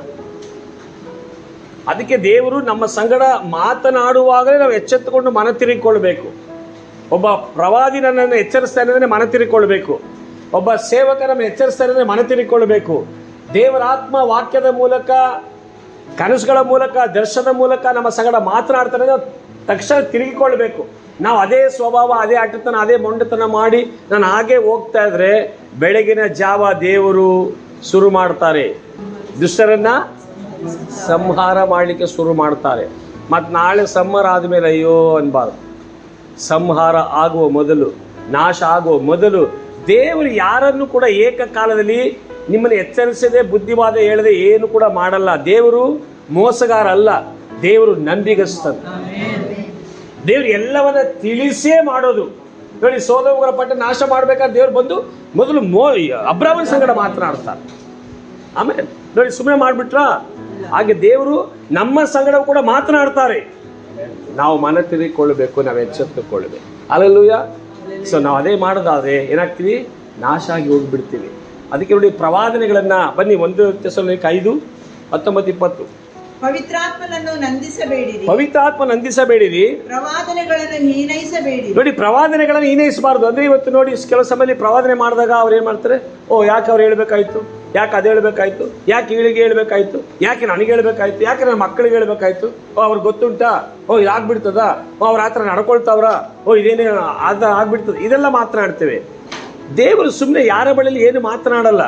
ಅದಕ್ಕೆ ದೇವರು ನಮ್ಮ ಸಂಗಡ ಮಾತನಾಡುವಾಗಲೇ ನಾವು ಎಚ್ಚೆತ್ತುಕೊಂಡು ಮನ ತಿರುಗಿಕೊಳ್ಬೇಕು. ಒಬ್ಬ ಪ್ರವಾದಿ ನನ್ನನ್ನು ಎಚ್ಚರಿಸ್ತಾ ಇದ್ರೆ ಮನ ತಿರುಗಿಕೊಳ್ಬೇಕು. ಒಬ್ಬ ಸೇವಕರನ್ನು ಎಚ್ಚರಿಸ್ತಾ ಇದ್ರೆ ಮನ ತಿರುಗಿಕೊಳ್ಬೇಕು. ದೇವರ ಆತ್ಮ ವಾಕ್ಯದ ಮೂಲಕ, ಕನಸುಗಳ ಮೂಲಕ, ದರ್ಶನದ ಮೂಲಕ ನಮ್ಮ ಸಂಗಡ ಮಾತನಾಡ್ತಾರೆ, ನಾವು ತಕ್ಷಣ ತಿರುಗಿಕೊಳ್ಬೇಕು. ನಾವು ಅದೇ ಸ್ವಭಾವ, ಅದೇ ಅಟತನ, ಅದೇ ಮೊಂಡತನ ಮಾಡಿ ನಾನು ಹಾಗೆ ಹೋಗ್ತಾ ಇದ್ರೆ ಬೆಳಗಿನ ಜಾವ ದೇವರು ಶುರು ಮಾಡ್ತಾರೆ, ದುಷ್ಟರನ್ನ ಸಂಹಾರ ಮಾಡಲಿಕ್ಕೆ ಶುರು ಮಾಡ್ತಾರೆ. ಮತ್ತು ನಾಳೆ ಸಂಹಾರ ಆದಮೇಲೆ ಅಯ್ಯೋ ಅನ್ಬಾರ್ದು. ಸಂಹಾರ ಆಗುವ ಮೊದಲು, ನಾಶ ಆಗುವ ಮೊದಲು ದೇವರು ಯಾರನ್ನು ಕೂಡ ಏಕಕಾಲದಲ್ಲಿ ನಿಮ್ಮನ್ನು ಎಚ್ಚರಿಸದೆ, ಬುದ್ಧಿವಾದ ಹೇಳದೆ ಏನು ಕೂಡ ಮಾಡಲ್ಲ. ದೇವರು ಮೋಸಗಾರ ಅಲ್ಲ, ದೇವರು ನಂಬಿಗಸ್ತನು. ದೇವ್ರು ಎಲ್ಲವನ್ನ ತಿಳಿಸೇ ಮಾಡೋದು. ನೋಡಿ, ಸೊದೋಮರ ಪಟ್ಟಣ ನಾಶ ಮಾಡ್ಬೇಕಾದ್ರೆ ದೇವ್ರು ಬಂದು ಮೊದಲು ಅಬ್ರಾಮನ ಸಂಗಡ ಮಾತನಾಡ್ತಾರೆ. ಆಮೇಲೆ ನೋಡಿ, ಸುಮ್ಮನೆ ಮಾಡ್ಬಿಟ್ರಾ? ಹಾಗೆ ದೇವರು ನಮ್ಮ ಸಂಗಡ ಕೂಡ ಮಾತನಾಡ್ತಾರೆ. ನಾವು ಮನ ತಿರುಗಿಕೊಳ್ಳಬೇಕು, ನಾವು ಎಚ್ಚೆತ್ತುಕೊಳ್ಬೇಕು. ಹಲ್ಲೆಲೂಯಾ. ಸೊ ನಾವು ಅದೇ ಮಾಡೋದಾದ್ರೆ ಏನಾಗ್ತೀವಿ? ನಾಶ ಆಗಿ ಹೋಗಿಬಿಡ್ತೀವಿ. ಅದಕ್ಕೆ ನೋಡಿ, ಪ್ರವಾದನೆಗಳನ್ನ ಬನ್ನಿ, 1 ಥೆಸಲೋನಿಕ 5:19-20. ಪವಿತ್ರಾತ್ಮನನ್ನು ನಂದಿಸಬೇಡಿರಿ. ಪ್ರವಾದನೆಗಳನ್ನು ಹೀನೈಸಬೇಡಿರಿ. ನೋಡಿ, ಪ್ರವಾದನೆಗಳನ್ನು ಹೀನೈಸಬಾರ್ದು. ಅಂದ್ರೆ ಇವತ್ತು ನೋಡಿ, ಕೆಲವು ಸಮಯದಲ್ಲಿ ಪ್ರವಾದನೆ ಮಾಡಿದಾಗ ಅವ್ರು ಏನ್ ಮಾಡ್ತಾರೆ? ಯಾಕೆ ಅವ್ರು ಹೇಳ್ಬೇಕಾಯ್ತು? ಯಾಕೆ ಅದು ಹೇಳ್ಬೇಕಾಯ್ತು? ಯಾಕೆ ಇವಳಿಗೆ ಹೇಳ್ಬೇಕಾಯ್ತು? ಯಾಕೆ ನನಗೆ ಹೇಳ್ಬೇಕಾಯ್ತು? ಯಾಕೆ ನನ್ನ ಮಕ್ಕಳಿಗೆ ಹೇಳ್ಬೇಕಾಯ್ತು? ಅವ್ರಿಗೆ ಗೊತ್ತುಂಟಾ? ಇದಾಗ್ಬಿಡ್ತದ? ಅವ್ರ ಆತರ ನಡ್ಕೊಳ್ತಾವ್ರ? ಇದೇನೇ ಅದ ಆಗ್ಬಿಡ್ತದ? ಇದೆಲ್ಲ ಮಾತನಾಡ್ತೇವೆ. ದೇವರು ಸುಮ್ಮನೆ ಯಾರ ಬಳಿಯಲ್ಲಿ ಏನು ಮಾತನಾಡಲ್ಲ.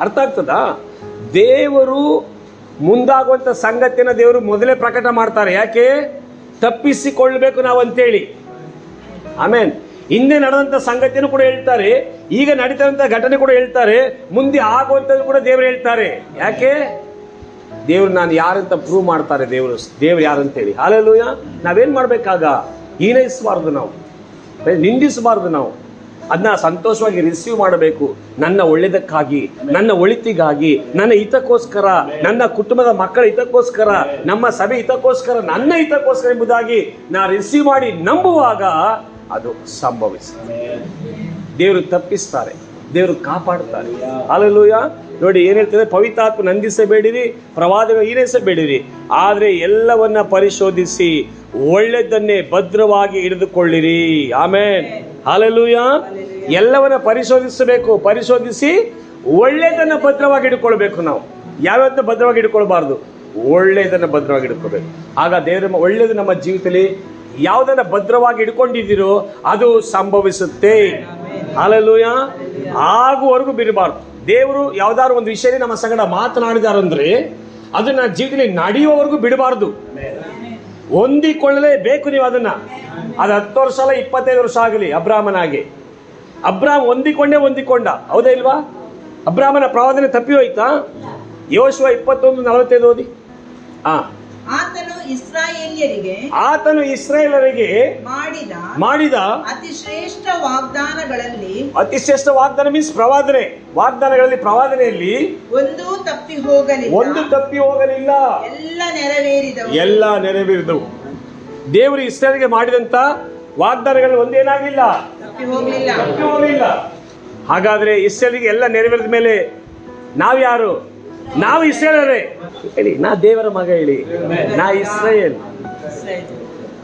ಅರ್ಥ ಆಗ್ತದಾ? ದೇವರು ಮುಂದಾಗುವಂತ ಸಂಗತಿಯನ್ನು ದೇವರು ಮೊದಲೇ ಪ್ರಕಟ ಮಾಡ್ತಾರೆ. ಯಾಕೆ? ತಪ್ಪಿಸಿಕೊಳ್ಬೇಕು ನಾವು ಅಂತೇಳಿ. ಆಮೇಲೆ ಹಿಂದೆ ನಡೆದಂತ ಸಂಗತಿಯನ್ನು ಕೂಡ ಹೇಳ್ತಾರೆ, ಈಗ ನಡೀತಂತ ಘಟನೆ ಕೂಡ ಹೇಳ್ತಾರೆ, ಮುಂದೆ ಆಗುವಂಥದ್ದು ಕೂಡ ದೇವರು ಹೇಳ್ತಾರೆ. ಯಾಕೆ? ದೇವ್ರು ನಾನು ಯಾರಂತ ಪ್ರೂವ್ ಮಾಡ್ತಾರೆ. ದೇವ್ರು ಯಾರಂತೇಳಿ. ಹಲ್ಲೆಲೂಯಾ. ನಾವೇನ್ ಮಾಡ್ಬೇಕಾಗ? ಹೀನೈಸಬಾರ್ದು, ನಾವು ನಿಂದಿಸಬಾರ್ದು. ನಾವು ಅದನ್ನ ಸಂತೋಷವಾಗಿ ರಿಸೀವ್ ಮಾಡಬೇಕು. ನನ್ನ ಒಳ್ಳೆಯದಕ್ಕಾಗಿ, ನನ್ನ ಒಳಿತಿಗಾಗಿ, ನನ್ನ ಹಿತಕ್ಕೋಸ್ಕರ, ನನ್ನ ಕುಟುಂಬದ ಮಕ್ಕಳ ಹಿತಕ್ಕೋಸ್ಕರ, ನಮ್ಮ ಸಭೆ ಹಿತಕ್ಕೋಸ್ಕರ, ನನ್ನ ಹಿತಕ್ಕೋಸ್ಕರ ಎಂಬುದಾಗಿ ನಾ ರಿಸೀವ್ ಮಾಡಿ ನಂಬುವಾಗ ಅದು ಸಂಭವಿಸುತ್ತೆ. ದೇವರು ತಪ್ಪಿಸ್ತಾರೆ, ದೇವರು ಕಾಪಾಡ್ತಾರೆ. ಹಲ್ಲೆಲೂಯಾ. ನೋಡಿ ಏನ್ ಹೇಳ್ತಾರೆ? ಪವಿತ್ರಾತ್ಮ ನಂದಿಸಬೇಡಿರಿ, ಪ್ರವಾದಗಳನ್ನು ಹೀನೈಸಬೇಡಿರಿ, ಆದ್ರೆ ಎಲ್ಲವನ್ನ ಪರಿಶೋಧಿಸಿ ಒಳ್ಳೆದನ್ನೇ ಭದ್ರವಾಗಿ ಹಿಡಿದುಕೊಳ್ಳಿರಿ. ಆಮೆನ್. ಹಲ್ಲೆಲೂಯಾ. ಎಲ್ಲವನ್ನ ಪರಿಶೋಧಿಸಿ ಒಳ್ಳೆದನ್ನ ಭದ್ರವಾಗಿ ಹಿಡ್ಕೊಳ್ಬೇಕು. ನಾವು ಯಾವ್ಯಾವ ಭದ್ರವಾಗಿ ಹಿಡ್ಕೊಳ್ಬಾರ್ದು? ಒಳ್ಳೆದನ್ನ ಭದ್ರವಾಗಿ ಹಿಡ್ಕೊಳ್ಬೇಕು. ಆಗ ದೇವರ ಒಳ್ಳೇದು ನಮ್ಮ ಜೀವಿತದಲ್ಲಿ ಯಾವುದನ್ನ ಭದ್ರವಾಗಿ ಹಿಡ್ಕೊಂಡಿದ್ದೀರೋ ಅದು ಸಂಭವಿಸುತ್ತೆ. ಹಲ್ಲೆಲೂಯಾ. ಆಗುವವರೆಗೂ ಬಿಡಬಾರ್ದು. ದೇವರು ಯಾವ್ದಾದ್ರು ಒಂದು ವಿಷಯ ನಮ್ಮ ಸಂಗಡ ಮಾತನಾಡಿದಾರಂದ್ರೆ ಅದನ್ನ ಜೀವಿತದಲ್ಲಿ ನಡೆಯುವವರೆಗೂ ಬಿಡಬಾರದು. ಹೊಂದಿಕೊಳ್ಳಲೇಬೇಕು ನೀವು ಅದನ್ನ. ಅದು 10 ವರ್ಷ ಅಲ್ಲ, 25 ವರ್ಷ ಆಗಲಿ. ಅಬ್ರಾಮನಾಗೆ ಅಬ್ರಾಮ್ ಹೊಂದಿಕೊಂಡ, ಹೌದಾ ಇಲ್ವಾ? ಅಬ್ರಾಮನ ಪ್ರವಾದನೆ ತಪ್ಪಿ ಹೋಯ್ತಾ? ಯೋಶುವ 21:45 ಓದಿ. ಆತನು ಇಸ್ರಾಯೇಲರಿಗೆ ಮಾಡಿದ ಅತಿ ಶ್ರೇಷ್ಠ ವಾಗ್ದಾನಗಳಲ್ಲಿ, ಅತಿ ಶ್ರೇಷ್ಠ ವಾಗ್ದಾನ ಮೀನ್ಸ್ ಪ್ರವಾದನೆ, ಪ್ರವಾದನೆಯಲ್ಲಿ ಒಂದು ತಪ್ಪಿ ಹೋಗಲಿಲ್ಲ, ಎಲ್ಲ ನೆರವೇರಿದವು. ದೇವರು ಇಸ್ರಾಯೇಲಿಗೆ ಮಾಡಿದಂತ ವಾಗ್ದಾನಗಳು ಒಂದೇನಾಗಲಿಲ್ಲ, ತಪ್ಪಿ ಹೋಗಲಿಲ್ಲ. ಹಾಗಾದ್ರೆ ಇಸ್ರಾಯೇಲಿಗೆ ಎಲ್ಲ ನೆರವೇರಿದ ಮೇಲೆ ನಾವ್ಯಾರು? ನಾವು ಇಸ್ರಾಯೇಲರೇ ಹೇಳಿ. ನಾ ದೇವರ ಮಗ ಹೇಳಿ, ನಾ ಇಸ್ರಾಯೇಲ್.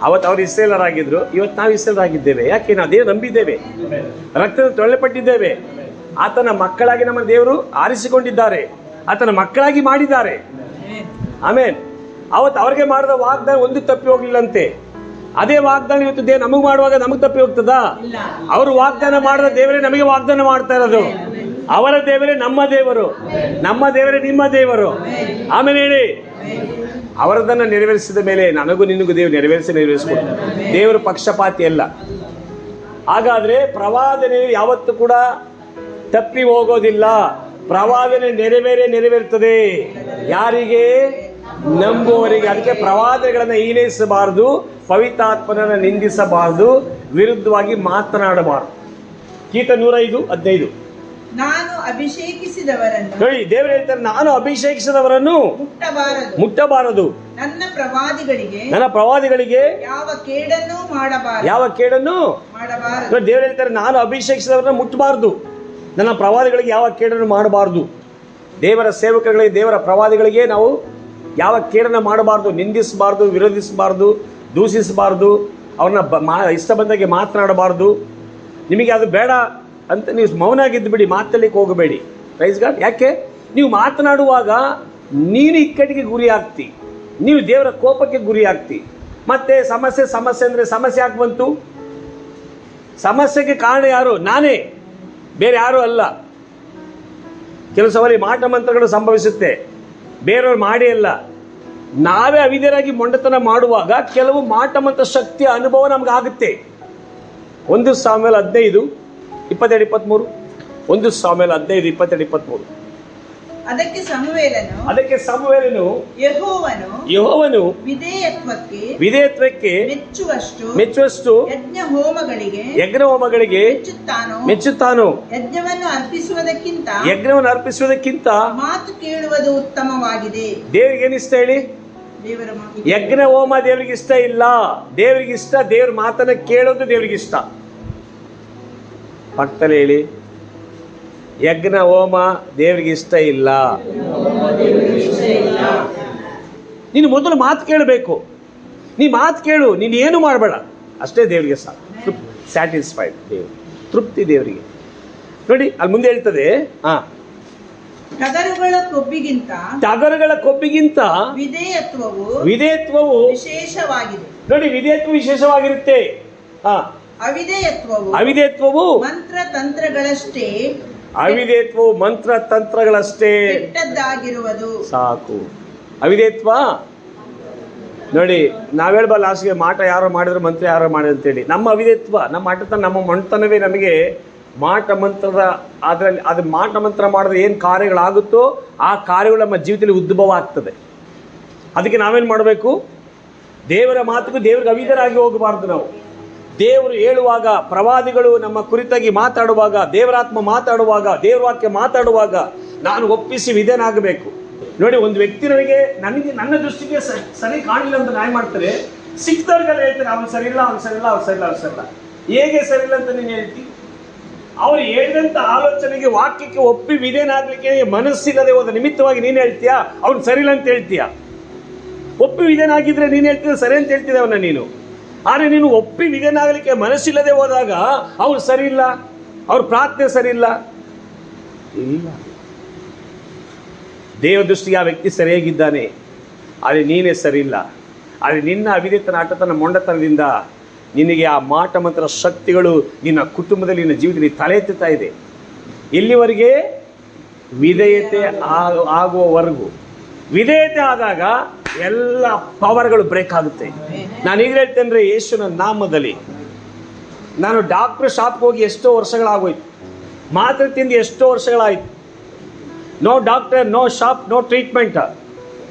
ಅವತ್ತು ಅವರು ಇಸ್ರಾಯೇಲರಾಗಿದ್ರು, ಇವತ್ತು ನಾವು ಇಸ್ರಾಯೇಲರಾಗಿದ್ದೇವೆ. ಯಾಕೆ? ನಾವು ದೇವರು ನಂಬಿದ್ದೇವೆ, ರಕ್ತದ ತೊಳೆಯಲ್ಪಟ್ಟಿದ್ದೇವೆ. ಆತನ ಮಕ್ಕಳಾಗಿ ನಮ್ಮ ದೇವರು ಆರಿಸಿಕೊಂಡಿದ್ದಾರೆ, ಆತನ ಮಕ್ಕಳಾಗಿ ಮಾಡಿದ್ದಾರೆ. ಆಮೇಲೆ ಅವತ್ತು ಅವ್ರಿಗೆ ಮಾಡಿದ ವಾಗ್ದಾನ ಒಂದು ತಪ್ಪಿ ಹೋಗ್ಲಿಲ್ಲಂತೆ. ಅದೇ ವಾಗ್ದಾನ ಇವತ್ತು ದೇವ್ರು ನಮಗೆ ಮಾಡುವಾಗ ನಮಗೆ ತಪ್ಪಿ ಹೋಗ್ತದಾ? ಅವರು ವಾಗ್ದಾನ ಮಾಡಿದ ದೇವರೇ ನಮಗೆ ವಾಗ್ದಾನ ಮಾಡ್ತಾ ಇರೋದು. ಅವರ ದೇವರೇ ನಮ್ಮ ದೇವರು, ನಮ್ಮ ದೇವರೇ ನಿಮ್ಮ ದೇವರು. ಆಮೇಲೆ ಹೇಳಿ, ಅವರದನ್ನ ನೆರವೇರಿಸಿದ ಮೇಲೆ ನನಗೂ ನಿನಗೂ ದೇವರು ನೆರವೇರಿಸಿಕೊಡು. ದೇವರು ಪಕ್ಷಪಾತಿ ಅಲ್ಲ. ಹಾಗಾದ್ರೆ ಪ್ರವಾದನೆ ಯಾವತ್ತೂ ಕೂಡ ತಪ್ಪಿ ಹೋಗೋದಿಲ್ಲ. ಪ್ರವಾದನೆ ನೆರವೇರ್ತದೆ. ಯಾರಿಗೆ? ನಂಬುವವರಿಗೆ. ಅದಕ್ಕೆ ಪ್ರವಾದನೆಗಳನ್ನ ಹೀನೈಸಬಾರದು, ಪವಿತ್ರಾತ್ಮನನ್ನ ನಿಂದಿಸಬಾರದು, ವಿರುದ್ಧವಾಗಿ ಮಾತನಾಡಬಾರದು. ಗೀತ 105:15. ನಾನು ಅಭಿಷೇಕಿಸಿದವರನ್ನು ನೋಡಿ, ದೇವರು ಹೇಳ್ತಾರೆ, ನಾನು ಅಭಿಷೇಕಿಸಿದವರನ್ನು ಮುಟ್ಟಬಾರದು. ನನ್ನ ಪ್ರವಾದಿಗಳಿಗೆ ಯಾವ ಕೇಡನ್ನು ಮಾಡಬಾರದು. ದೇವರು ಹೇಳ್ತಾರೆ, ನಾನು ಅಭಿಷೇಕಿಸಿದವರನ್ನು ಮುಟ್ಟಬಾರದು, ನನ್ನ ಪ್ರವಾದಿಗಳಿಗೆ ಯಾವ ಕೇಡನ್ನು ಮಾಡಬಾರದು. ದೇವರ ಸೇವಕಗಳಿಗೆ, ದೇವರ ಪ್ರವಾದಿಗಳಿಗೆ ನಾವು ಯಾವ ಕೇಡನ್ನು ಮಾಡಬಾರದು, ನಿಂದಿಸಬಾರದು, ವಿರೋಧಿಸಬಾರದು, ದೂಷಿಸಬಾರದು, ಅವ್ರನ್ನ ಇಷ್ಟ ಬಂದಾಗೆ ಮಾತನಾಡಬಾರದು. ನಿಮಗೆ ಅದು ಬೇಡ ಅಂತ ನೀವು ಮೌನಾಗಿದ್ದು ಬಿಡಿ, ಮಾತಲಿಕ್ಕೆ ಹೋಗಬೇಡಿ. Praise God. ಯಾಕೆ? ನೀವು ಮಾತನಾಡುವಾಗ ನೀನು ಇಕ್ಕಟ್ಟಿಗೆ ಗುರಿ ಆಗ್ತಿ, ನೀವು ದೇವರ ಕೋಪಕ್ಕೆ ಗುರಿ ಆಗ್ತಿ. ಮತ್ತೆ ಸಮಸ್ಯೆ ಅಂದ್ರೆ ಸಮಸ್ಯೆ ಯಾಕೆ ಬಂತು? ಸಮಸ್ಯೆಗೆ ಕಾರಣ ಯಾರು? ನಾನೇ, ಬೇರೆ ಯಾರು ಅಲ್ಲ. ಕೆಲವು ಸಲ ಮಾಟ ಮಂತ್ರಗಳು ಸಂಭವಿಸುತ್ತೆ, ಬೇರೆಯವ್ರು ಮಾಡಿ ಅಲ್ಲ. ನಾವೇ ಅವಿದ್ಯರಾಗಿ ಮೊಂಡತನ ಮಾಡುವಾಗ ಕೆಲವು ಮಾಟ ಮಂತ್ರ ಶಕ್ತಿಯ ಅನುಭವ ನಮ್ಗಾಗುತ್ತೆ. 1 ಸಾಮುವೇಲ 15:22-23. 1 ಸಾಮುವೇಲ 15:22-23. ಅದಕ್ಕೆ ಸಮುವೇಲನು ಯೆಹೋವನು ವಿಧೇಯತ್ವಕ್ಕೆ ಮೆಚ್ಚುವಷ್ಟು ಯಜ್ಞ ಹೋಮಗಳಿಗೆ ಮೆಚ್ಚುತ್ತಾನೋ. ಯಜ್ಞವನ್ನು ಅರ್ಪಿಸುವುದಕ್ಕಿಂತ ಮಾತು ಕೇಳುವುದು ಉತ್ತಮವಾಗಿದೆ. ದೇವರಿಗೆ ಏನಿಷ್ಟ ಹೇಳಿ? ಯಜ್ಞ ಹೋಮ ದೇವರಿಗೆ ಇಷ್ಟ ಇಲ್ಲ. ದೇವರಿಗೆ ಇಷ್ಟ ದೇವ್ರ ಮಾತನ್ನ ಕೇಳೋದು ದೇವರಿಗೆ ಇಷ್ಟ. ಪಕ್ಕದಲ್ಲಿ ಹೇಳಿ, ಯಜ್ಞ ಹೋಮ ದೇವರಿಗೆ ಇಷ್ಟ ಇಲ್ಲ. ನೀನು ಮೊದಲು ಮಾತು ಕೇಳಬೇಕು. ನೀ ಮಾತು ಕೇಳು, ನೀನು ಏನು ಮಾಡಬೇಡ, ಅಷ್ಟೇ ದೇವರಿಗೆ ಸ್ಯಾಟಿಸ್ಫೈಡ್. ದೇವರು ತೃಪ್ತಿ ದೇವರಿಗೆ. ನೋಡಿ ಅಲ್ಲಿ ಮುಂದೆ ಹೇಳ್ತದೆ, ಟಗರುಗಳ ಕೊಬ್ಬಿಗಿಂತ ವಿಧೇಯತ್ವವು ವಿಶೇಷವಾಗಿದೆ. ನೋಡಿ, ವಿಧೇಯತ್ವ ವಿಶೇಷವಾಗಿರುತ್ತೆ. ಅವಿಧೇಯತ್ವವು ಮಂತ್ರತಂತ್ರಗಳಷ್ಟೇ ಕೆಟ್ಟದ್ದಾಗಿರುವುದು. ಸಾಕು. ಅವಿಧೇಯತ್ವ ನೋಡಿ, ನಾವ್ ಹೇಳ್ಬಲ್ಲ ಲಾಸ್ಟ್ಗೆ ಮಾಟ ಯಾರೋ ಮಾಡಿದ್ರು, ಮಂತ್ರ ಯಾರೋ ಮಾಡಿದ್ರು ಅಂತೇಳಿ. ನಮ್ಮ ಅವಿಧೇಯತ್ವ, ನಮ್ಮ ಮಾಟತನ, ನಮ್ಮ ಮೊಂಡತನವೇ ನಮಗೆ ಮಾಟ ಮಂತ್ರದ ಅದು ಮಾಟ ಮಂತ್ರ ಮಾಡಿದ್ರೆ ಏನು ಕಾರ್ಯಗಳಾಗುತ್ತೋ ಆ ಕಾರ್ಯಗಳು ನಮ್ಮ ಜೀವಿತದಲ್ಲಿ ಉದ್ಭವ ಆಗ್ತದೆ. ಅದಕ್ಕೆ ನಾವೇನು ಮಾಡಬೇಕು? ದೇವರ ಮಾತಿಗೂ ದೇವರಿಗೆ ಅವಿಧರಾಗಿ ಹೋಗಬಾರ್ದು. ನಾವು ದೇವರು ಹೇಳುವಾಗ, ಪ್ರವಾದಿಗಳು ನಮ್ಮ ಕುರಿತಾಗಿ ಮಾತಾಡುವಾಗ, ದೇವರಾತ್ಮ ಮಾತಾಡುವಾಗ, ದೇವರ ವಾಕ್ಯ ಮಾತಾಡುವಾಗ ನಾನು ಒಪ್ಪಿಸಿ ವಿಧೇಯನಾಗಬೇಕು. ನೋಡಿ, ಒಂದು ವ್ಯಕ್ತಿ ನನ್ನ ದೃಷ್ಟಿಗೆ ಸರಿ ಕಾಣಿಲ್ಲ ಅಂತ ನ್ಯಾಯ ಮಾಡ್ತಾರೆ, ಸಿಕ್ತವ್ರಿಗೆಲ್ಲ ಹೇಳ್ತಾರೆ ಅವನು ಸರಿಯಿಲ್ಲ. ಹೇಗೆ ಸರಿಯಿಲ್ಲ ಅಂತ ನೀನು ಹೇಳ್ತಿ? ಅವ್ರು ಹೇಳಿದಂತ ಆಲೋಚನೆಗೆ, ವಾಕ್ಯಕ್ಕೆ ಒಪ್ಪಿ ವಿಧೇಯನಾಗ್ಲಿಕ್ಕೆ ಮನಸ್ಸಿಲ್ಲದೆ ಹೋದ ನಿಮಿತ್ತವಾಗಿ ನೀನು ಹೇಳ್ತೀಯಾ ಅವ್ನು ಸರಿಯಿಲ್ಲ ಅಂತ ಹೇಳ್ತೀಯಾ? ಒಪ್ಪಿ ವಿಧೇಯನಾಗಿದ್ರೆ ನೀನು ಹೇಳ್ತಿದ್ರೆ ಸರಿ ಅಂತ ಹೇಳ್ತಿದ್ದೆ ಅವನ್ನ ನೀನು. ಆದರೆ ನೀನು ಒಪ್ಪಿ ವಿಧೇಯನಾಗಲಿಕ್ಕೆ ಮನಸ್ಸಿಲ್ಲದೆ ಹೋದಾಗ ಅವ್ರು ಸರಿ ಇಲ್ಲ, ಅವ್ರ ಪ್ರಾರ್ಥನೆ ಸರಿ ಇಲ್ಲ. ದೇವ ದೃಷ್ಟಿಗೆ ಆ ವ್ಯಕ್ತಿ ಸರಿಯಾಗಿದ್ದಾನೆ, ಆದರೆ ನೀನೇ ಸರಿ ಇಲ್ಲ. ಆದರೆ ನಿನ್ನ ಅವಿಧೇಯತನ, ಆಟತನ, ಮೊಂಡತನದಿಂದ ನಿನಗೆ ಆ ಮಾಟ ಮಂತ್ರ ಶಕ್ತಿಗಳು ನಿನ್ನ ಕುಟುಂಬದಲ್ಲಿ, ನಿನ್ನ ಜೀವಿತದಲ್ಲಿ ತಲೆ ಎತ್ತುತ್ತಾ ಇದೆ. ಎಲ್ಲಿವರೆಗೆ? ವಿಧೇಯತೆ ಆಗುವವರೆಗೂ. ವಿಧೇಯತೆ ಆದಾಗ ಎಲ್ಲ ಪವರ್ಗಳು ಬ್ರೇಕ್ ಆಗುತ್ತೆ. ನಾನು ಈಗ ಹೇಳ್ತೇನೆ, ಯೇಸುವಿನ ನಾಮದಲ್ಲಿ ನಾನು ಡಾಕ್ಟರ್ ಶಾಪ್ಗೆ ಹೋಗಿ ಎಷ್ಟೋ ವರ್ಷಗಳಾಗೋಯ್ತು, ಮಾತ್ರೆ ತಿಂದು ಎಷ್ಟೋ ವರ್ಷಗಳಾಯ್ತು. No doctor, no shop, no treatment,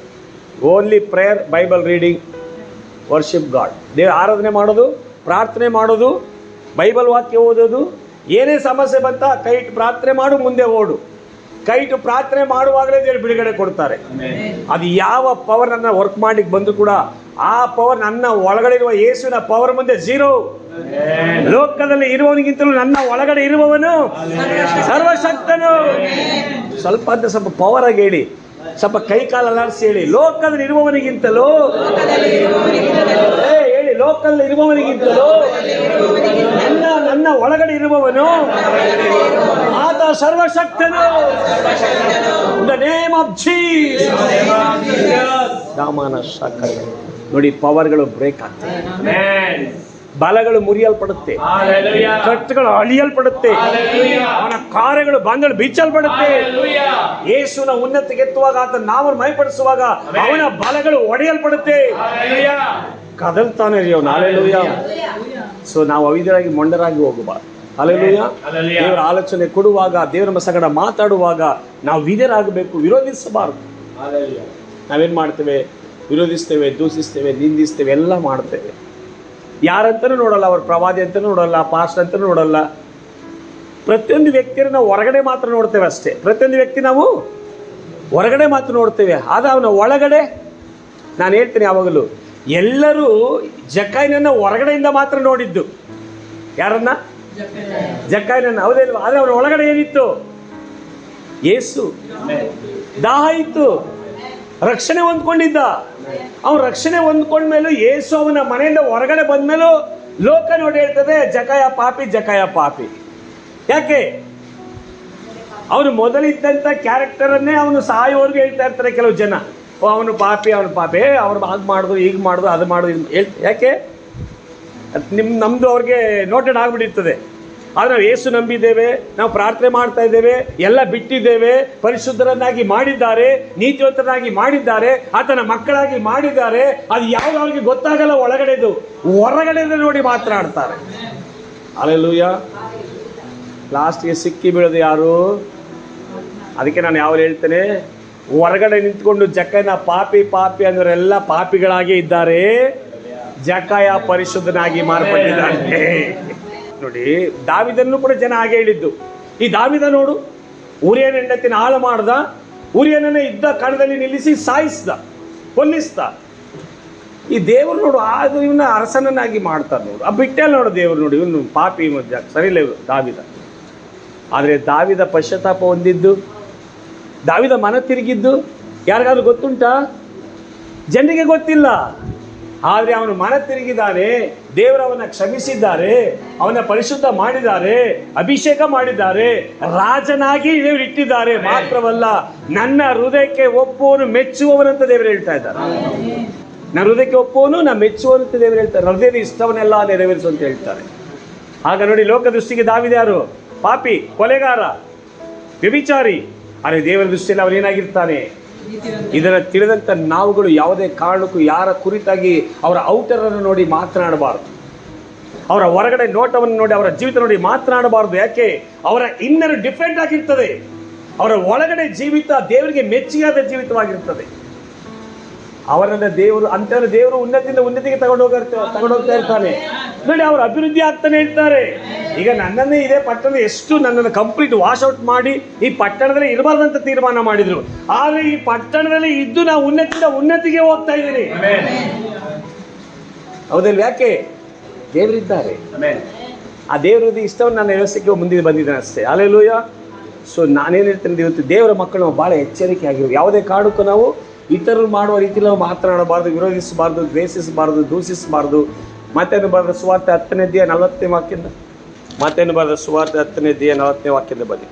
only prayer, Bible reading, worship God. ದೇವ್ರ ಆರಾಧನೆ ಮಾಡೋದು, ಪ್ರಾರ್ಥನೆ ಮಾಡೋದು, ಬೈಬಲ್ ವಾಕ್ಯ ಓದೋದು. ಏನೇ ಸಮಸ್ಯೆ ಬಂತ ಕೈ ಇಟ್ಟು ಪ್ರಾರ್ಥನೆ ಮಾಡು, ಮುಂದೆ ಓಡು. ಕೈ ಇಟ್ಟು ಪ್ರಾರ್ಥನೆ ಮಾಡುವಾಗಲೇ ದೇವರು ಬಿಡುಗಡೆ ಕೊಡ್ತಾರೆ. ಅದು ಯಾವ ಪವರ್ ನನ್ನ ವರ್ಕ್ ಮಾಡ್ಲಿಕ್ಕೆ ಬಂದ್ರು ಕೂಡ ಆ ಪವರ್ ನನ್ನ ಒಳಗಡೆ ಇರುವ ಯೇಸುವಿನ ಪವರ್ ಮುಂದೆ ಝೀರೋ. ಲೋಕದಲ್ಲಿ ಇರುವವನಿಗಿಂತಲೂ ನನ್ನ ಒಳಗಡೆ ಇರುವವನು ಸರ್ವಶಕ್ತನು. ಸ್ವಲ್ಪ ಪವರ್ ಆಗಿ ಹೇಳಿ, ಸ್ವಲ್ಪ ಕೈ ಕಾಲು ಅಲ್ಲಾಡಿಸಿ ಹೇಳಿ, ಲೋಕದಲ್ಲಿ ಇರುವವನಿಗಿಂತಲೂ ಹೇಳಿ, ಲೋಕದಲ್ಲಿ ಇರುವವನಿಗಿಂತಲೂ ನನ್ನ ಒಳಗಡೆ ಇರುವವನು ಆತ ಸರ್ವಶಕ್ತನು. The name of Jesus. ನೋಡಿ, ಪವರ್ಗಳು ಬ್ರೇಕ್ ಆಗ್ತವೆ, ಬಲಗಳು ಮುರಿಯಲ್ಪಡುತ್ತೆ, ಕಟ್ಟುಗಳು ಅಳಿಯಲ್ಪಡುತ್ತೆ, ಅವನ ಕಾರ್ಯಗಳು ಬಂಧಗಳು ಬಿಚ್ಚಲ್ಪಡುತ್ತೆ. ಯೇಸುವಿನ ಉನ್ನತಿಗೆತ್ತುವಾಗ, ಆತ ನಾಮನ್ನು ಮಹಿಮೆಪಡಿಸುವಾಗ ಅವನ ಬಲಗಳು ಒಡೆಯಲ್ಪಡುತ್ತೆ. ಕದಲ್ತಾನೆ ರೀ ಅವನು. ಹಲ್ಲೆಲೂಯಾ. ಸೊ ನಾವು ಅವಿಧರಾಗಿ ಮೊಂಡರಾಗಿ ಹೋಗಬಾರ್ದು. ಹಲ್ಲೆಲೂಯಾ. ದೇವರ ಆಲೋಚನೆ ಕೊಡುವಾಗ, ದೇವರ ಸಂಗಡ ಮಾತಾಡುವಾಗ ನಾವು ವಿಧೇಯರಾಗಬೇಕು, ವಿರೋಧಿಸಬಾರದು. ನಾವೇನ್ ಮಾಡ್ತೇವೆ? ವಿರೋಧಿಸ್ತೇವೆ, ದೂಷಿಸ್ತೇವೆ, ನಿಂದಿಸ್ತೇವೆ, ಎಲ್ಲ ಮಾಡ್ತೇವೆ. ಯಾರಂತನೂ ನೋಡಲ್ಲ, ಅವ್ರ ಪ್ರವಾದಿ ಅಂತನೂ ನೋಡಲ್ಲ, ಪಾಸ್ಟ್ ಅಂತನೂ ನೋಡಲ್ಲ. ಪ್ರತಿಯೊಂದು ವ್ಯಕ್ತಿಯನ್ನು ನಾವು ಹೊರಗಡೆ ಮಾತ್ರ ನೋಡ್ತೇವೆ ಅಷ್ಟೇ. ಪ್ರತಿಯೊಂದು ವ್ಯಕ್ತಿ ನಾವು ಹೊರಗಡೆ ಮಾತ್ರ ನೋಡ್ತೇವೆ, ಆದ್ರೆ ಅವನ ಒಳಗಡೆ. ನಾನು ಹೇಳ್ತೇನೆ ಯಾವಾಗಲೂ, ಎಲ್ಲರೂ ಜಕ್ಕಾಯನನ್ನ ಹೊರಗಡೆಯಿಂದ ಮಾತ್ರ ನೋಡಿದ್ದು. ಯಾರನ್ನ? ಜಕ್ಕಾಯನನ್ನ. ಹೌದಿಲ್ವಾ? ಆದ್ರೆ ಅವನ ಒಳಗಡೆ ಏನಿತ್ತು? ಯೇಸು. ದಾಹ ಇತ್ತು, ರಕ್ಷಣೆ ಹೊಂದ್ಕೊಂಡಿದ್ದ. ಅವನು ರಕ್ಷಣೆ ಹೊಂದ್ಕೊಂಡ್ಮೇಲೂ, ಯೇಸು ಅವನ ಮನೆಯಿಂದ ಹೊರಗಡೆ ಬಂದ್ಮೇಲೂ ಲೋಕ ನೋಡಿ ಹೇಳ್ತದೆ, ಜಕಾಯ ಪಾಪಿ, ಜಕಾಯ ಪಾಪಿ. ಯಾಕೆ? ಅವನು ಮೊದಲಿದ್ದಂಥ ಕ್ಯಾರೆಕ್ಟರನ್ನೇ ಅವನು ಸಾಯೋವರೆಗೂ ಹೇಳ್ತಾ ಇರ್ತಾರೆ ಕೆಲವು ಜನ. ಅವನು ಪಾಪಿ, ಅವನು ಪಾಪಿ, ಅವ್ರು ಅದು ಮಾಡುದು, ಈಗ ಮಾಡುದು, ಅದು ಮಾಡುದು ಯಾಕೆ? ನಮ್ದು ಅವ್ರಿಗೆ ನೋಟೆಡ್ ಆಗ್ಬಿಟ್ಟಿರ್ತದೆ. ಆದ್ರೆ ನಾವು ಯೇಸು ನಂಬಿದ್ದೇವೆ, ನಾವು ಪ್ರಾರ್ಥನೆ ಮಾಡ್ತಾ ಇದ್ದೇವೆ, ಎಲ್ಲ ಬಿಟ್ಟಿದ್ದೇವೆ, ಪರಿಶುದ್ಧರನ್ನಾಗಿ ಮಾಡಿದ್ದಾರೆ, ನೀತಿವಂತರನ್ನಾಗಿ ಮಾಡಿದ್ದಾರೆ, ಆತನ ಮಕ್ಕಳಾಗಿ ಮಾಡಿದ್ದಾರೆ. ಅದು ಯಾವಾಗ ಅವ್ರಿಗೆ ಗೊತ್ತಾಗಲ್ಲ. ಒಳಗಡೆದು ಹೊರಗಡೆದು ನೋಡಿ ಮಾತನಾಡ್ತಾರೆ. ಹಲ್ಲೆಲೂಯಾ. ಲಾಸ್ಟ್ಗೆ ಸಿಕ್ಕಿ ಬೀಳೋದು ಯಾರು? ಅದಕ್ಕೆ ನಾನು ಯಾವಾಗ ಹೇಳ್ತೇನೆ, ಹೊರಗಡೆ ನಿಂತ್ಕೊಂಡು ಜಕ್ಕಾಯನ ಪಾಪಿ ಪಾಪಿ ಅಂದವರೆಲ್ಲ ಪಾಪಿಗಳಾಗಿ ಇದ್ದಾರೆ, ಜಕ್ಕಾಯ ಪರಿಶುದ್ಧನಾಗಿ ಮಾರ್ಪಟ್ಟಿದ್ದಾನೆ. ನೋಡಿ, ದಾವಿದನ್ನು ಕೂಡ ಜನ ಹಾಗೆ ಹೇಳಿದ್ದು. ಈ ದಾವಿದ ನೋಡು, ಉರಿಯನ ಹೆಂಡತಿನ ಹಾಳು ಮಾಡ್ದ, ಉರಿಯನನ್ನ ಇದ್ದ ಕಣದಲ್ಲಿ ನಿಲ್ಲಿಸಿ ಸಾಯಿಸ್ದ, ಕೊಲ್ಲಿಸ್ದ. ಈ ದೇವರು ನೋಡು, ಅದು ಇವನ್ನ ಅರಸನನ್ನಾಗಿ ಮಾಡ್ತಾರೆ ನೋಡು. ಆ ಬಿಟ್ಟೆಲ್ಲ ನೋಡು ದೇವರು ನೋಡಿ, ಇವನು ಪಾಪಿ, ಸರಿಯಿಲ್ಲ ಇವರು ದಾವಿದ. ಆದರೆ ದಾವಿದ ಪಶ್ಚಾತ್ತಾಪ ಹೊಂದಿದ್ದು, ದಾವಿದ ಮನ ತಿರುಗಿದ್ದು ಯಾರಿಗಾದ್ರೂ ಗೊತ್ತುಂಟಾ? ಜನರಿಗೆ ಗೊತ್ತಿಲ್ಲ. ಆದರೆ ಅವನು ಮನ ತಿರುಗಿದ್ದಾನೆ, ದೇವರವನ್ನ ಕ್ಷಮಿಸಿದ್ದಾರೆ, ಅವನ ಪರಿಶುದ್ಧ ಮಾಡಿದ್ದಾರೆ, ಅಭಿಷೇಕ ಮಾಡಿದ್ದಾರೆ, ರಾಜನಾಗಿ ದೇವರು ಇಟ್ಟಿದ್ದಾರೆ. ಮಾತ್ರವಲ್ಲ, ನನ್ನ ಹೃದಯಕ್ಕೆ ಒಪ್ಪುವನು ಮೆಚ್ಚುವವನಂತ ದೇವರು ಹೇಳ್ತಾ ಇದ್ದಾರೆ. ನನ್ನ ಹೃದಯಕ್ಕೆ ಒಪ್ಪುವನು, ನಾ ಮೆಚ್ಚುವನಂತ ದೇವರು ಹೇಳ್ತಾರೆ. ಹೃದಯದ ಇಷ್ಟವನ್ನೆಲ್ಲ ನೆರವೇರಿಸು ಅಂತ ಹೇಳ್ತಾರೆ. ಆಗ ನೋಡಿ, ಲೋಕ ದೃಷ್ಟಿಗೆ ದಾವಿದ ಯಾರು? ಪಾಪಿ, ಕೊಲೆಗಾರ, ವ್ಯಭಿಚಾರಿ. ಆದರೆ ದೇವರ ದೃಷ್ಟಿಯಲ್ಲಿ ಅವನೇನಾಗಿರ್ತಾನೆ? ಇದನ್ನು ತಿಳಿದಂಥ ನಾವುಗಳು ಯಾವುದೇ ಕಾರಣಕ್ಕೂ ಯಾರ ಕುರಿತಾಗಿ ಅವರ ಔಟರ್ ಅನ್ನು ನೋಡಿ ಮಾತನಾಡಬಾರದು. ಅವರ ಹೊರಗಡೆ ನೋಟವನ್ನು ನೋಡಿ, ಅವರ ಜೀವಿತ ನೋಡಿ ಮಾತನಾಡಬಾರದು. ಯಾಕೆ? ಅವರ ಇನ್ನರ್ ಡಿಫ್ರೆಂಟ್ ಆಗಿರ್ತದೆ. ಅವರ ಒಳಗಡೆ ಜೀವಿತ ದೇವರಿಗೆ ಮೆಚ್ಚಿಯಾದ ಜೀವಿತವಾಗಿರ್ತದೆ. ಅವರನ್ನ ದೇವರು ಉನ್ನತಿಯಿಂದ ಉನ್ನತಿಗೆ ತಗೊಂಡೋಗ್ತಾ ಇರ್ತಾನೆ. ನೋಡಿ, ಅವರು ಅಭಿವೃದ್ಧಿ ಆಗ್ತಾನೆ ಇರ್ತಾರೆ. ಈಗ ನನ್ನನ್ನೇ ಇದೇ ಪಟ್ಟಣ ಎಷ್ಟು ನನ್ನನ್ನು ಕಂಪ್ಲೀಟ್ ವಾಶ್ ಔಟ್ ಮಾಡಿ ಈ ಪಟ್ಟಣದಲ್ಲಿ ಇರಬಾರ್ದಂತ ತೀರ್ಮಾನ ಮಾಡಿದ್ರು. ಆದ್ರೆ ಈ ಪಟ್ಟಣದಲ್ಲಿ ಇದ್ದು ನಾವು ಉನ್ನತಿಯಿಂದ ಉನ್ನತಿಗೆ ಹೋಗ್ತಾ ಇದ್ದೀನಿ. ಹೌದಲ್ವ? ಯಾಕೆ? ದೇವರಿದ್ದಾರೆ. ಆ ದೇವರದ್ದು ಇಷ್ಟವನ್ನು ನಾನು ನೆರವೇರಿಸಕ್ಕೆ ಮುಂದೆ ಬಂದಿದ್ದೇನೆ ಅಷ್ಟೇ. ಹಲ್ಲೆಲೂಯಾ. ಸೊ ನಾನೇನು ಹೇಳ್ತೇನೆ, ಇವತ್ತು ದೇವರ ಮಕ್ಕಳು ನಾವು ಭಾಳ ಎಚ್ಚರಿಕೆ ಆಗಿರು. ಯಾವುದೇ ಕಾರಣಕ್ಕೂ ನಾವು ಇತರರು ಮಾಡುವ ರೀತಿಯಲ್ಲಿ ನಾವು ಮಾತನಾಡಬಾರ್ದು, ವಿರೋಧಿಸಬಾರ್ದು, ದ್ವೇಷಿಸಬಾರ್ದು, ದೂಷಿಸಬಾರ್ದು. ಮತ್ತೇನು ಬರೆದ ಸುವಾರ್ತೆ 10ನೇ ಅಧ್ಯಾಯ 40ನೇ ವಾಕ್ಯದಿಂದ, ಮತ್ತೇನು ಬರೆದ ಸುವಾರ್ತೆ 10ನೇ ಅಧ್ಯಾಯ 40ನೇ ವಾಕ್ಯದಿಂದ ಬನ್ನಿ.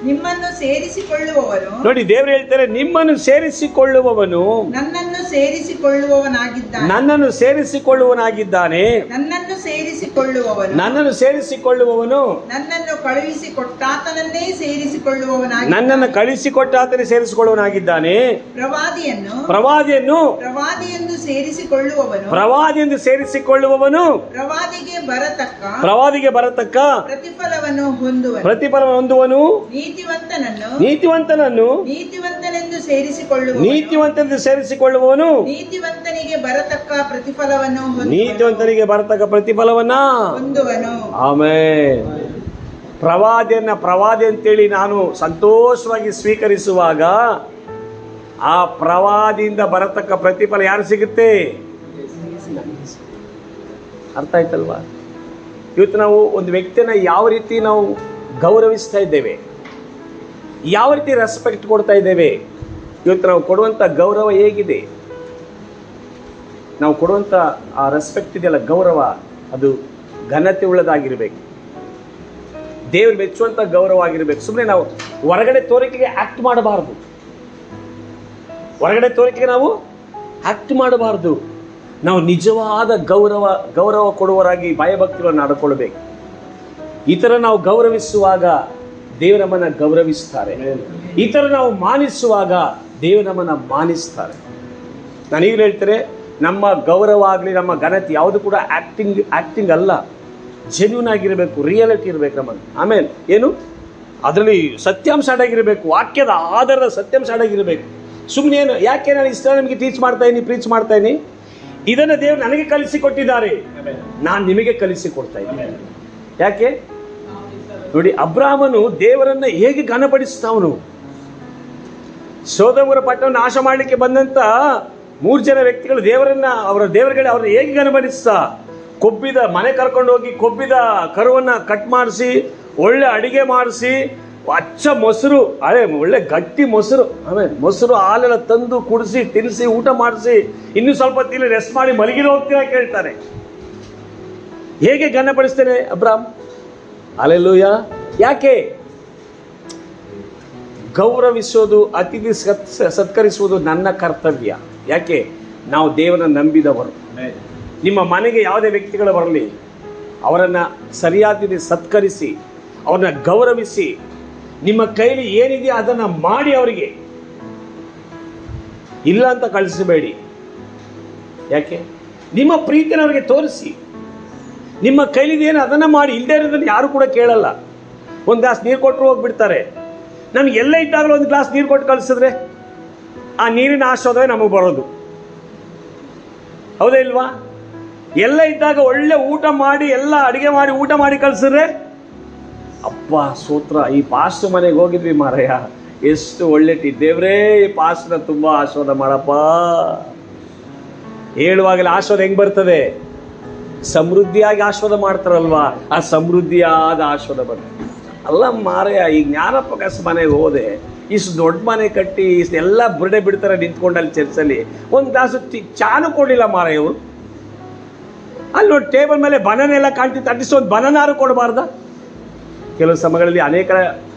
ನಿಮ್ಮನ್ನು ಸೇರಿಸಿಕೊಳ್ಳುವವನು ನೋಡಿ, ದೇವರು ಹೇಳ್ತಾರೆ, ನಿಮ್ಮನ್ನು ಸೇರಿಸಿಕೊಳ್ಳುವವನು ನನ್ನನ್ನು ಸೇರಿಸಿಕೊಳ್ಳುವವನಾಗಿದ್ದಾನೆ. ನನ್ನನ್ನು ಸೇರಿಸಿಕೊಳ್ಳುವನಾಗಿದ್ದಾನೆ. ನನ್ನನ್ನು ಸೇರಿಸಿಕೊಳ್ಳುವವನು ನನ್ನನ್ನು ಸೇರಿಸಿಕೊಳ್ಳುವವನು ನನ್ನನ್ನು ಕಳುಹಿಸಿಕೊಟ್ಟಾತನನ್ನೇ ಸೇರಿಸಿಕೊಳ್ಳುವವನಾಗಿ ನನ್ನನ್ನು ಕಳಿಸಿಕೊಟ್ಟಾತನೇ ಸೇರಿಸಿಕೊಳ್ಳುವನಾಗಿದ್ದಾನೆ. ಪ್ರವಾದಿಯನ್ನು ಪ್ರವಾದಿಯನ್ನು ಪ್ರವಾದಿಯೆಂದು ಸೇರಿಸಿಕೊಳ್ಳುವವನು ಪ್ರವಾದಿಯೆಂದು ಸೇರಿಸಿಕೊಳ್ಳುವವನು ಪ್ರವಾದಿಗೆ ಬರತಕ್ಕ ಪ್ರತಿಫಲವನ್ನು ಹೊಂದುವನು. ಪ್ರತಿಫಲವನ್ನು ಹೊಂದುವನು. ನೀತಿವಂತನೆಂದು ನೀತಿವಂತನೆಂದು ಸೇರಿಸಿಕೊಳ್ಳುವವನು ನೀತಿವಂತನಿಗೆ ಬರತಕ್ಕ ಪ್ರತಿಫಲವನ್ನು ನೀತಿವಂತನಿಗೆ ಬರತಕ್ಕ ಪ್ರತಿಫಲವನ್ನ ಹೊಂದುವನು. ಆಮೆನ್. ಪ್ರವಾದಿ ಅಂತೇಳಿ ನಾನು ಸಂತೋಷವಾಗಿ ಸ್ವೀಕರಿಸುವಾಗ ಆ ಪ್ರವಾದಿಯಿಂದ ಬರತಕ್ಕ ಪ್ರತಿಫಲ ಯಾರು ಸಿಗುತ್ತೆ? ಅರ್ಥ ಆಯ್ತಲ್ವಾ? ಇವತ್ತು ನಾವು ಒಂದು ವ್ಯಕ್ತಿನ ಯಾವ ರೀತಿ ನಾವು ಗೌರವಿಸ್ತಾ ಇದ್ದೇವೆ, ಯಾವ ರೀತಿ ರೆಸ್ಪೆಕ್ಟ್ ಕೊಡ್ತಾ ಇದ್ದೇವೆ, ಇವತ್ತು ನಾವು ಕೊಡುವಂಥ ಗೌರವ ಹೇಗಿದೆ, ನಾವು ಕೊಡುವಂಥ ಆ ರೆಸ್ಪೆಕ್ಟ್ ಇದೆಯಲ್ಲ, ಗೌರವ, ಅದು ಘನತೆ ಉಳ್ಳದಾಗಿರ್ಬೇಕು, ದೇವ್ರು ಮೆಚ್ಚುವಂಥ ಗೌರವ ಆಗಿರ್ಬೇಕು. ಸುಮ್ಮನೆ ನಾವು ಹೊರಗಡೆ ತೋರಿಕೆಗೆ ಆಕ್ಟ್ ಮಾಡಬಾರ್ದು. ಹೊರಗಡೆ ತೋರಿಕೆಗೆ ನಾವು ಆಕ್ಟ್ ಮಾಡಬಾರ್ದು. ನಾವು ನಿಜವಾದ ಗೌರವ ಕೊಡುವವರಾಗಿ ಭಯಭಕ್ತಿಗಳನ್ನು ನಡ್ಕೊಳ್ಬೇಕು. ಈ ಥರ ನಾವು ಗೌರವಿಸುವಾಗ ದೇವರು ನಮ್ಮನ್ನು ಗೌರವಿಸ್ತಾರೆ. ಈ ಥರ ನಾವು ಮಾನಿಸುವಾಗ ದೇವರು ನಮ್ಮನ್ನು ಮಾನಿಸ್ತಾರೆ. ನಾನು ಈಗಲೂ ಹೇಳ್ತಾರೆ, ನಮ್ಮ ಗೌರವ ಆಗಲಿ, ನಮ್ಮ ಘನತೆ ಯಾವುದು ಕೂಡ ಆಕ್ಟಿಂಗ್ ಅಲ್ಲ, ಜೆನ್ಯೂನ್ ಆಗಿರಬೇಕು, ರಿಯಾಲಿಟಿ ಇರಬೇಕು ನಮ್ಮನ್ನು. ಆಮೇಲೆ ಏನು, ಅದರಲ್ಲಿ ಸತ್ಯಾಂಶ ಅಡಗಿರಬೇಕು, ವಾಕ್ಯದ ಆಧಾರದ ಸತ್ಯಾಂಶ ಅಡಗಿರಬೇಕು. ಸುಮ್ಮನೆ ಏನು, ಯಾಕೆ ನಾನು ಇಷ್ಟ ನಿಮಗೆ ಟೀಚ್ ಮಾಡ್ತಾ ಇದ್ದೀನಿ, ಪ್ರೀಚ್ ಮಾಡ್ತಾ ಇದ್ದೀನಿ, ಇದನ್ನು ದೇವರು ನನಗೆ ಕಲಿಸಿಕೊಟ್ಟಿದ್ದಾರೆ, ನಾನು ನಿಮಗೆ ಕಲಿಸಿಕೊಡ್ತಾ ಇದ್ದೀನಿ. ಯಾಕೆ ನೋಡಿ, ಅಬ್ರಾಹಮನು ದೇವರನ್ನ ಹೇಗೆ ಘನಪಡಿಸ್ತಾವನು. ಸೊದೋಮರ ಪಟ್ಟಣವನ್ನು ನಾಶ ಮಾಡಲಿಕ್ಕೆ ಬಂದಂತ 3 ಜನ ವ್ಯಕ್ತಿಗಳು ದೇವರುಗಳೇ ಅವ್ರನ್ನ ಹೇಗೆ ಘನಪಡಿಸ್ತಾ, ಕೊಬ್ಬಿದ ಮನೆ ಕರ್ಕೊಂಡು ಹೋಗಿ ಕೊಬ್ಬಿದ ಕರುವನ್ನ ಕಟ್ ಮಾಡಿಸಿ, ಒಳ್ಳೆ ಅಡಿಗೆ ಮಾಡಿಸಿ, ಅಚ್ಚ ಮೊಸರು, ಒಳ್ಳೆ ಗಟ್ಟಿ ಮೊಸರು, ಆಮೇಲೆ ಮೊಸರು ಹಾಲೆಲ್ಲ ತಂದು ಕುಡಿಸಿ ತಿನ್ನಿಸಿ ಊಟ ಮಾಡಿಸಿ, ಇನ್ನೂ ಸ್ವಲ್ಪ ತಿಳಿ ರೆಸ್ಟ್ ಮಾಡಿ ಮಲಗಿರೋ ಹೋಗ್ತೀರಾ ಕೇಳ್ತಾರೆ. ಹೇಗೆ ಘನಪಡಿಸ್ತೇನೆ ಅಬ್ರಾಮ್? ಹಲ್ಲೆಲೂಯಾ. ಯಾಕೆ? ಗೌರವಿಸೋದು, ಅತಿಥಿ ಸತ್ಕರಿಸುವುದು ನನ್ನ ಕರ್ತವ್ಯ. ಯಾಕೆ? ನಾವು ದೇವರನ್ನು ನಂಬಿದವರು. ನಿಮ್ಮ ಮನೆಗೆ ಯಾವುದೇ ವ್ಯಕ್ತಿಗಳು ಬರಲಿ, ಅವರನ್ನು ಸರಿಯಾದ ಸತ್ಕರಿಸಿ, ಅವ್ರನ್ನ ಗೌರವಿಸಿ, ನಿಮ್ಮ ಕೈಲಿ ಏನಿದೆಯೋ ಅದನ್ನು ಮಾಡಿ, ಅವರಿಗೆ ಇಲ್ಲ ಅಂತ ಕಳಿಸಬೇಡಿ. ಯಾಕೆ? ನಿಮ್ಮ ಪ್ರೀತಿನ ಅವರಿಗೆ ತೋರಿಸಿ, ನಿಮ್ಮ ಕೈಲಿದೇನು ಅದನ್ನು ಮಾಡಿ. ಇಲ್ಲದೇ ಇರೋದನ್ನು ಯಾರು ಕೂಡ ಕೇಳಲ್ಲ. ಒಂದು ಗ್ಲಾಸ್ ನೀರು ಕೊಟ್ಟರು ಹೋಗ್ಬಿಡ್ತಾರೆ. ನಮ್ಗೆ ಎಲ್ಲ ಇದ್ದಾಗಲೂ ಒಂದು ಗ್ಲಾಸ್ ನೀರು ಕೊಟ್ಟು ಕಳಿಸಿದ್ರೆ ಆ ನೀರಿನ ಆಶೀರ್ವಾದವೇ ನಮಗೆ ಬರೋದು. ಹೌದೇ ಇಲ್ವಾ? ಎಲ್ಲ ಇದ್ದಾಗ ಒಳ್ಳೆ ಊಟ ಮಾಡಿ, ಎಲ್ಲ ಅಡುಗೆ ಮಾಡಿ ಊಟ ಮಾಡಿ ಕಳಿಸಿದ್ರೆ, ಅಪ್ಪ ಸ್ತೋತ್ರ, ಈ ಪಾಸ್ಟರ್ ಮನೆಗೆ ಹೋಗಿದ್ವಿ ಮಾರಯ್ಯ, ಎಷ್ಟು ಒಳ್ಳೆ ದೇವ್ರೇ ಈ ಪಾಸ್ಟರ್ನ ತುಂಬಾ ಆಶೀರ್ವಾದ ಮಾಡಪ್ಪ. ಹೇಳುವಾಗಲೇ ಆಶೀರ್ವಾದ ಹೆಂಗ್ ಬರ್ತದೆ? ಸಮೃದ್ಧಿಯಾಗಿ ಆಶೀರ್ವಾದ ಮಾಡ್ತಾರಲ್ವಾ, ಆ ಸಮೃದ್ಧಿಯಾದ ಆಶೀರ್ವಾದ ಬರ್ತದೆ. ಅಲ್ಲ ಮಾರಯ್ಯ, ಈ ಜ್ಞಾನಪ್ರಕಾಶ ಮನೆಗೆ ಹೋದೆ, ಇಷ್ಟು ದೊಡ್ಡ ಮನೆ ಕಟ್ಟಿ ಇಷ್ಟೆಲ್ಲ ಬುರ್ಡೆ ಬಿಡ್ತಾರೆ ನಿಂತ್ಕೊಂಡಲ್ಲಿ ಚರ್ಚಲ್ಲಿ, ಒಂದು ಗ್ಲಾಸು ಚಾನು ಕೊಡಲಿಲ್ಲ ಮಾರಯ್ಯ ಇವರು. ಅಲ್ಲಿ ನೋಡಿ ಟೇಬಲ್ ಮೇಲೆ ಬನಾನ ಎಲ್ಲ ಕಾಣ್ತಿತ್ತು, ಅಟ್ಲೀಸ್ಟ್ ಒಂದು ಬನಾನಾರು ಕೊಡಬಾರ್ದ? ಕೆಲವು ಸಮಯಗಳಲ್ಲಿ ಅನೇಕ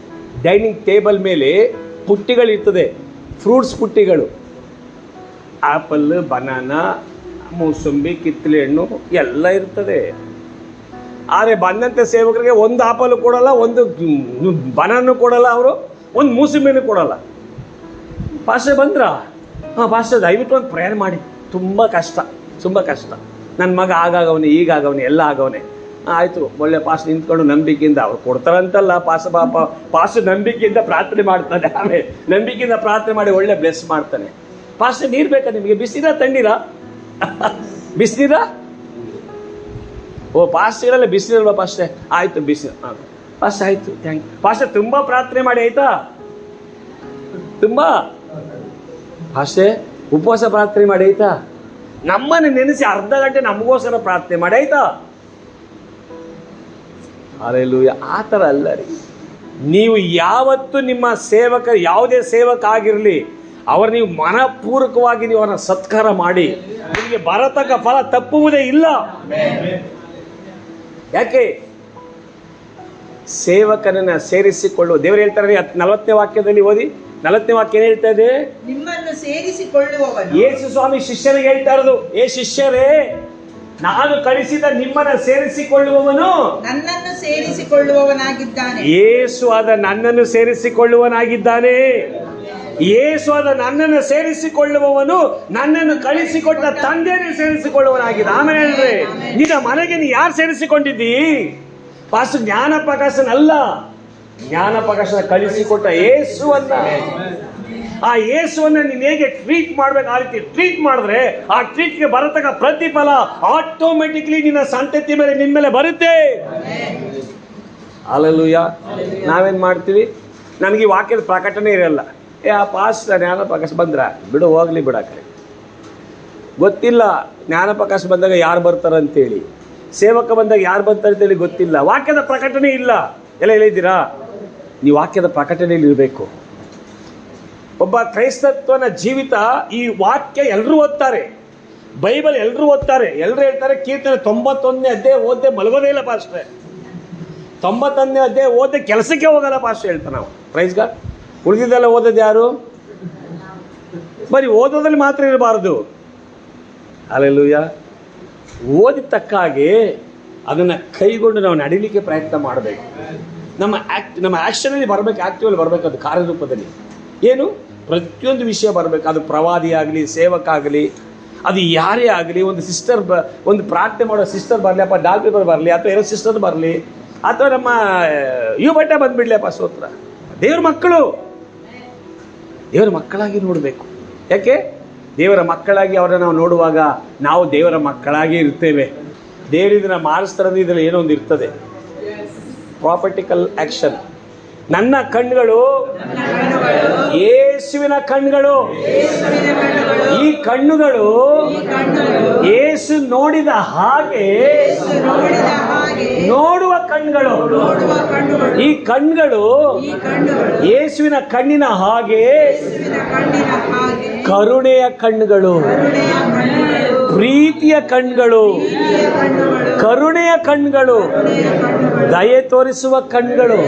ಡೈನಿಂಗ್ ಟೇಬಲ್ ಮೇಲೆ ಪುಟ್ಟಿಗಳಿರ್ತದೆ, ಫ್ರೂಟ್ಸ್ ಪುಟ್ಟಿಗಳು, ಆಪಲ್, ಬನಾನಾ, ಮೂಸಂಬಿ, ಕಿತ್ತಳೆ ಹಣ್ಣು ಎಲ್ಲ ಇರ್ತದೆ. ಆದರೆ ಬಂದಂಥ ಸೇವಕರಿಗೆ ಒಂದು ಆಪಲ್ ಕೊಡಲ್ಲ, ಒಂದು ಬನಾನು ಕೊಡಲ್ಲ, ಅವರು ಒಂದು ಮೂಸಂಬಿನೂ ಕೊಡಲ್ಲ. ಪಾಸ್ಟರ್ ಬಂದ್ರ? ಹಾಂ ಪಾಸ್ಟರ್, ದಯವಿಟ್ಟು ಒಂದು ಪ್ರೇಯರ್ ಮಾಡಿ, ತುಂಬ ಕಷ್ಟ. ನನ್ನ ಮಗ ಆಗಾಗವನೆ, ಈಗಾಗವನೆ, ಎಲ್ಲ ಆಗವನೆ. ಆಯಿತು, ಒಳ್ಳೆ ಪಾಸ್ ನಿಂತ್ಕೊಂಡು ನಂಬಿಕೆಯಿಂದ ಅವ್ರು ಕೊಡ್ತಾರಂತಲ್ಲ, ಪಾಸ್ ನಂಬಿಕೆಯಿಂದ ಪ್ರಾರ್ಥನೆ ಮಾಡ್ತಾನೆ. ಆಮೇಲೆ ನಂಬಿಕೆಯಿಂದ ಪ್ರಾರ್ಥನೆ ಮಾಡಿ ಒಳ್ಳೆ ಬ್ಲೆಸ್ ಮಾಡ್ತಾನೆ. ಪಾಸ್ ನೀರು ಬೇಕಾ ನಿಮಗೆ? ಬಿಸಿನೀರಾ ತಣ್ಣೀರಾ? ಬಿಸಿನೀರಾ? ಓ ಪಾಸ್ ಇರಲ್ಲ, ಬಿಸಿನೀರಲ್ವ ಪಾಸ್ಟೆ? ಆಯಿತು ಬಿಸಿನೀರು. ಹಾಂ ಪಾಸ್ ಆಯಿತು, ಥ್ಯಾಂಕ್ ಯು ಪಾಸ್ಟೆ. ತುಂಬ ಪ್ರಾರ್ಥನೆ ಮಾಡಿ ಆಯ್ತಾ? ತುಂಬ ಪಾಸ್ಟೆ ಉಪವಾಸ ಪ್ರಾರ್ಥನೆ ಮಾಡಿ ಆಯ್ತಾ? ನಮ್ಮನ್ನು ನೆನೆಸಿ ಅರ್ಧ ಗಂಟೆ ನಮಗೋಸ್ಕರ ಪ್ರಾರ್ಥನೆ ಮಾಡಿ ಆಯ್ತಾ? ಹಲ್ಲೆಲೂಯಾ. ಆ ಥರ ಅಲ್ಲ ರೀ. ನೀವು ಯಾವತ್ತು ನಿಮ್ಮ ಯಾವುದೇ ಸೇವಕ ಆಗಿರಲಿ, ಅವರು ನೀವು ಮನಪೂರ್ವಕವಾಗಿ ನೀವು ಅವರನ್ನು ಸತ್ಕಾರ ಮಾಡಿ, ನಿಮಗೆ ಬರತಕ್ಕ ಫಲ ತಪ್ಪುವುದೇ ಇಲ್ಲ. ಯಾಕೆ? ಸೇವಕನನ್ನ ಸೇರಿಸಿಕೊಳ್ಳುವ. ದೇವರು ಹೇಳ್ತಾರೆ 40ನೇ ವಾಕ್ಯದಲ್ಲಿ ಓದಿ. 40ನೇ ವಾಕ್ಯ ಏನ್ ಹೇಳ್ತಾ ಇದೆ? ನಿಮ್ಮನ್ನು ಸೇರಿಸಿಕೊಳ್ಳುವವನು. ಯೇಸು ಸ್ವಾಮಿ ಶಿಷ್ಯರಿಗೆ ಹೇಳ್ತಾ ಇರೋದು, ಏ ಶಿಷ್ಯರೇ, ನಾನು ಕಳಿಸಿದ ನಿಮ್ಮನ್ನ ಸೇರಿಸಿಕೊಳ್ಳುವವನು ನನ್ನನ್ನು ಸೇರಿಸಿಕೊಳ್ಳುವವನಾಗಿದ್ದಾನೆ. ಯೇಸು ಆದ ನನ್ನನ್ನು ಸೇರಿಸಿಕೊಳ್ಳುವನಾಗಿದ್ದಾನೆ. ಯೇಸು ಆದ ನನ್ನನ್ನು ಸೇರಿಸಿಕೊಳ್ಳುವವನು ನನ್ನನ್ನು ಕಳಿಸಿಕೊಟ್ಟ ತಂದೆಯನ್ನು ಸೇರಿಸಿಕೊಳ್ಳುವನಾಗಿದೆ. ಆಮೇಲೆ ಹೇಳ್ರಿ, ನಿನ್ನ ಮನೆಗೆ ನೀ ಯಾರು ಸೇರಿಸಿಕೊಂಡಿದ್ದಿ? ಪಾಸ್ಟರ್ ಜ್ಞಾನ ಪ್ರಕಾಶನಲ್ಲ, ಜ್ಞಾನ ಪ್ರಕಾಶನ ಕಳಿಸಿಕೊಟ್ಟ ಯೇಸುವನ್ನ. ಆ ಯೇಸುವನ್ನ ನೀನು ಹೇಗೆ ಟ್ರೀಟ್ ಮಾಡ್ಬೇಕು, ಆ ರೀತಿ ಟ್ರೀಟ್ ಮಾಡಿದ್ರೆ ಆ ಟ್ರೀಟ್ಗೆ ಬರತಕ್ಕ ಪ್ರತಿಫಲ ಆಟೋಮೆಟಿಕ್ಲಿ ನಿನ್ನ ಸಂತತಿ ಮೇಲೆ ನಿನ್ನ ಮೇಲೆ ಬರುತ್ತೆ. ಹಲ್ಲೆಲೂಯಾ. ನಾವೇನ್ ಮಾಡ್ತೀವಿ, ನಮಗೆ ಈ ವಾಕ್ಯದ ಪ್ರಕಟಣೆ ಇರಲ್ಲ. ಆ ಪಾಸ್ ಜ್ಞಾನ ಪ್ರಕಾಶ ಬಂದ್ರ ಬಿಡು, ಹೋಗ್ಲಿ ಬಿಡಕ್ಕೆ ಗೊತ್ತಿಲ್ಲ. ಜ್ಞಾನ ಪ್ರಕಾಶ ಬಂದಾಗ ಯಾರು ಬರ್ತಾರಂತೇಳಿ, ಸೇವಕ ಬಂದಾಗ ಯಾರು ಬರ್ತಾರೆ ಅಂತೇಳಿ ಗೊತ್ತಿಲ್ಲ. ವಾಕ್ಯದ ಪ್ರಕಟಣೆ ಇಲ್ಲ. ಎಲ್ಲ ಹೇಳಿದ್ದೀರಾ? ನೀವು ವಾಕ್ಯದ ಪ್ರಕಟಣೆಯಲ್ಲಿ ಇರಬೇಕು. ಒಬ್ಬ ಕ್ರೈಸ್ತತ್ವನ ಜೀವಿತ, ಈ ವಾಕ್ಯ ಎಲ್ಲರೂ ಓದ್ತಾರೆ, ಬೈಬಲ್ ಎಲ್ಲರೂ ಓದ್ತಾರೆ, ಎಲ್ಲರೂ ಹೇಳ್ತಾರೆ. ಕೀರ್ತನೆ 91ನೇ ಅಧ್ಯಾಯ ಓದ್ದೆ ಮಲಗೋದೇ ಇಲ್ಲ ಪಾಸ್ಟ್ರೆ, 91ನೇ ಅಧ್ಯಾಯ ಓದ್ದೆ ಕೆಲಸಕ್ಕೆ ಹೋಗಲ್ಲ ಪಾಸ್ಟ್ರೆ ಹೇಳ್ತಾರೆ. ನಾವು ಪ್ರೈಸ್ ಗಾಡ್. ಉಳಿದಿದ್ದೆಲ್ಲ ಓದೋದು ಯಾರು? ಬರೀ ಓದೋದ್ರಲ್ಲಿ ಮಾತ್ರ ಇರಬಾರ್ದು. ಹಲ್ಲೆಲೂಯಾ. ಓದಿದ ತಕ್ಕ ಹಾಗೆ ಅದನ್ನು ಕೈಗೊಂಡು ನಾವು ನಡಿಲಿಕ್ಕೆ ಪ್ರಯತ್ನ ಮಾಡಬೇಕು. ನಮ್ಮ ಆ್ಯಕ್ಷನಲ್ಲಿ ಬರಬೇಕು, ಆ್ಯಕ್ಟಿವಲ್ಲಿ ಬರಬೇಕು. ಅದು ಕಾರ್ಯರೂಪದಲ್ಲಿ ಏನು ಪ್ರತಿಯೊಂದು ವಿಷಯ ಬರಬೇಕು. ಅದು ಪ್ರವಾದಿ ಆಗಲಿ, ಸೇವಕ ಆಗಲಿ, ಅದು ಯಾರೇ ಆಗಲಿ. ಒಂದು ಸಿಸ್ಟರ್ ಒಂದು ಪ್ರಾರ್ಥನೆ ಮಾಡೋ ಸಿಸ್ಟರ್ ಬರಲಿ, ಅಪ್ಪ ಡಾಲ್ ಪೇಪರ್ ಬರಲಿ, ಅಥವಾ ಏನೋ ಸಿಸ್ಟರ್ ಬರಲಿ, ಅಥವಾ ನಮ್ಮ ಇವು ಬಟ್ಟೆ ಬಂದುಬಿಡಲಿ, ಅಪ್ಪ ಸ್ತೋತ್ರ. ದೇವ್ರ ಮಕ್ಕಳು ದೇವರ ಮಕ್ಕಳಾಗಿ ನೋಡಬೇಕು. ಯಾಕೆ? ದೇವರ ಮಕ್ಕಳಾಗಿ ಅವರನ್ನು ನಾವು ನೋಡುವಾಗ ನಾವು ದೇವರ ಮಕ್ಕಳಾಗಿ ಇರ್ತೇವೆ. ದೇವರಿದನ್ನ ಮಾರಿಸ್ತಾರದು ಇದರಲ್ಲಿ ಏನೋ ಒಂದು ಇರ್ತದೆ. ಪ್ರಾಪರ್ಟಿಕಲ್ ಆಕ್ಷನ್. ನನ್ನ ಕಣ್ಣುಗಳು ಯೇಸುವಿನ ಕಣ್ಣುಗಳು. ಈ ಕಣ್ಣುಗಳು ಯೇಸು ನೋಡಿದ ಹಾಗೆ ನೋಡುವ ಕಣ್ಣುಗಳು. ಈ ಕಣ್ಣುಗಳು ಯೇಸುವಿನ ಕಣ್ಣಿನ ಹಾಗೆ ಕರುಣೆಯ ಕಣ್ಣುಗಳು, ಪ್ರೀತಿಯ ಕಣ್ಣುಗಳು, ಕರುಣೆಯ ಕಣ್ಣುಗಳು, ದಯೆ ತೋರಿಸುವ ಕಣ್ಣುಗಳು,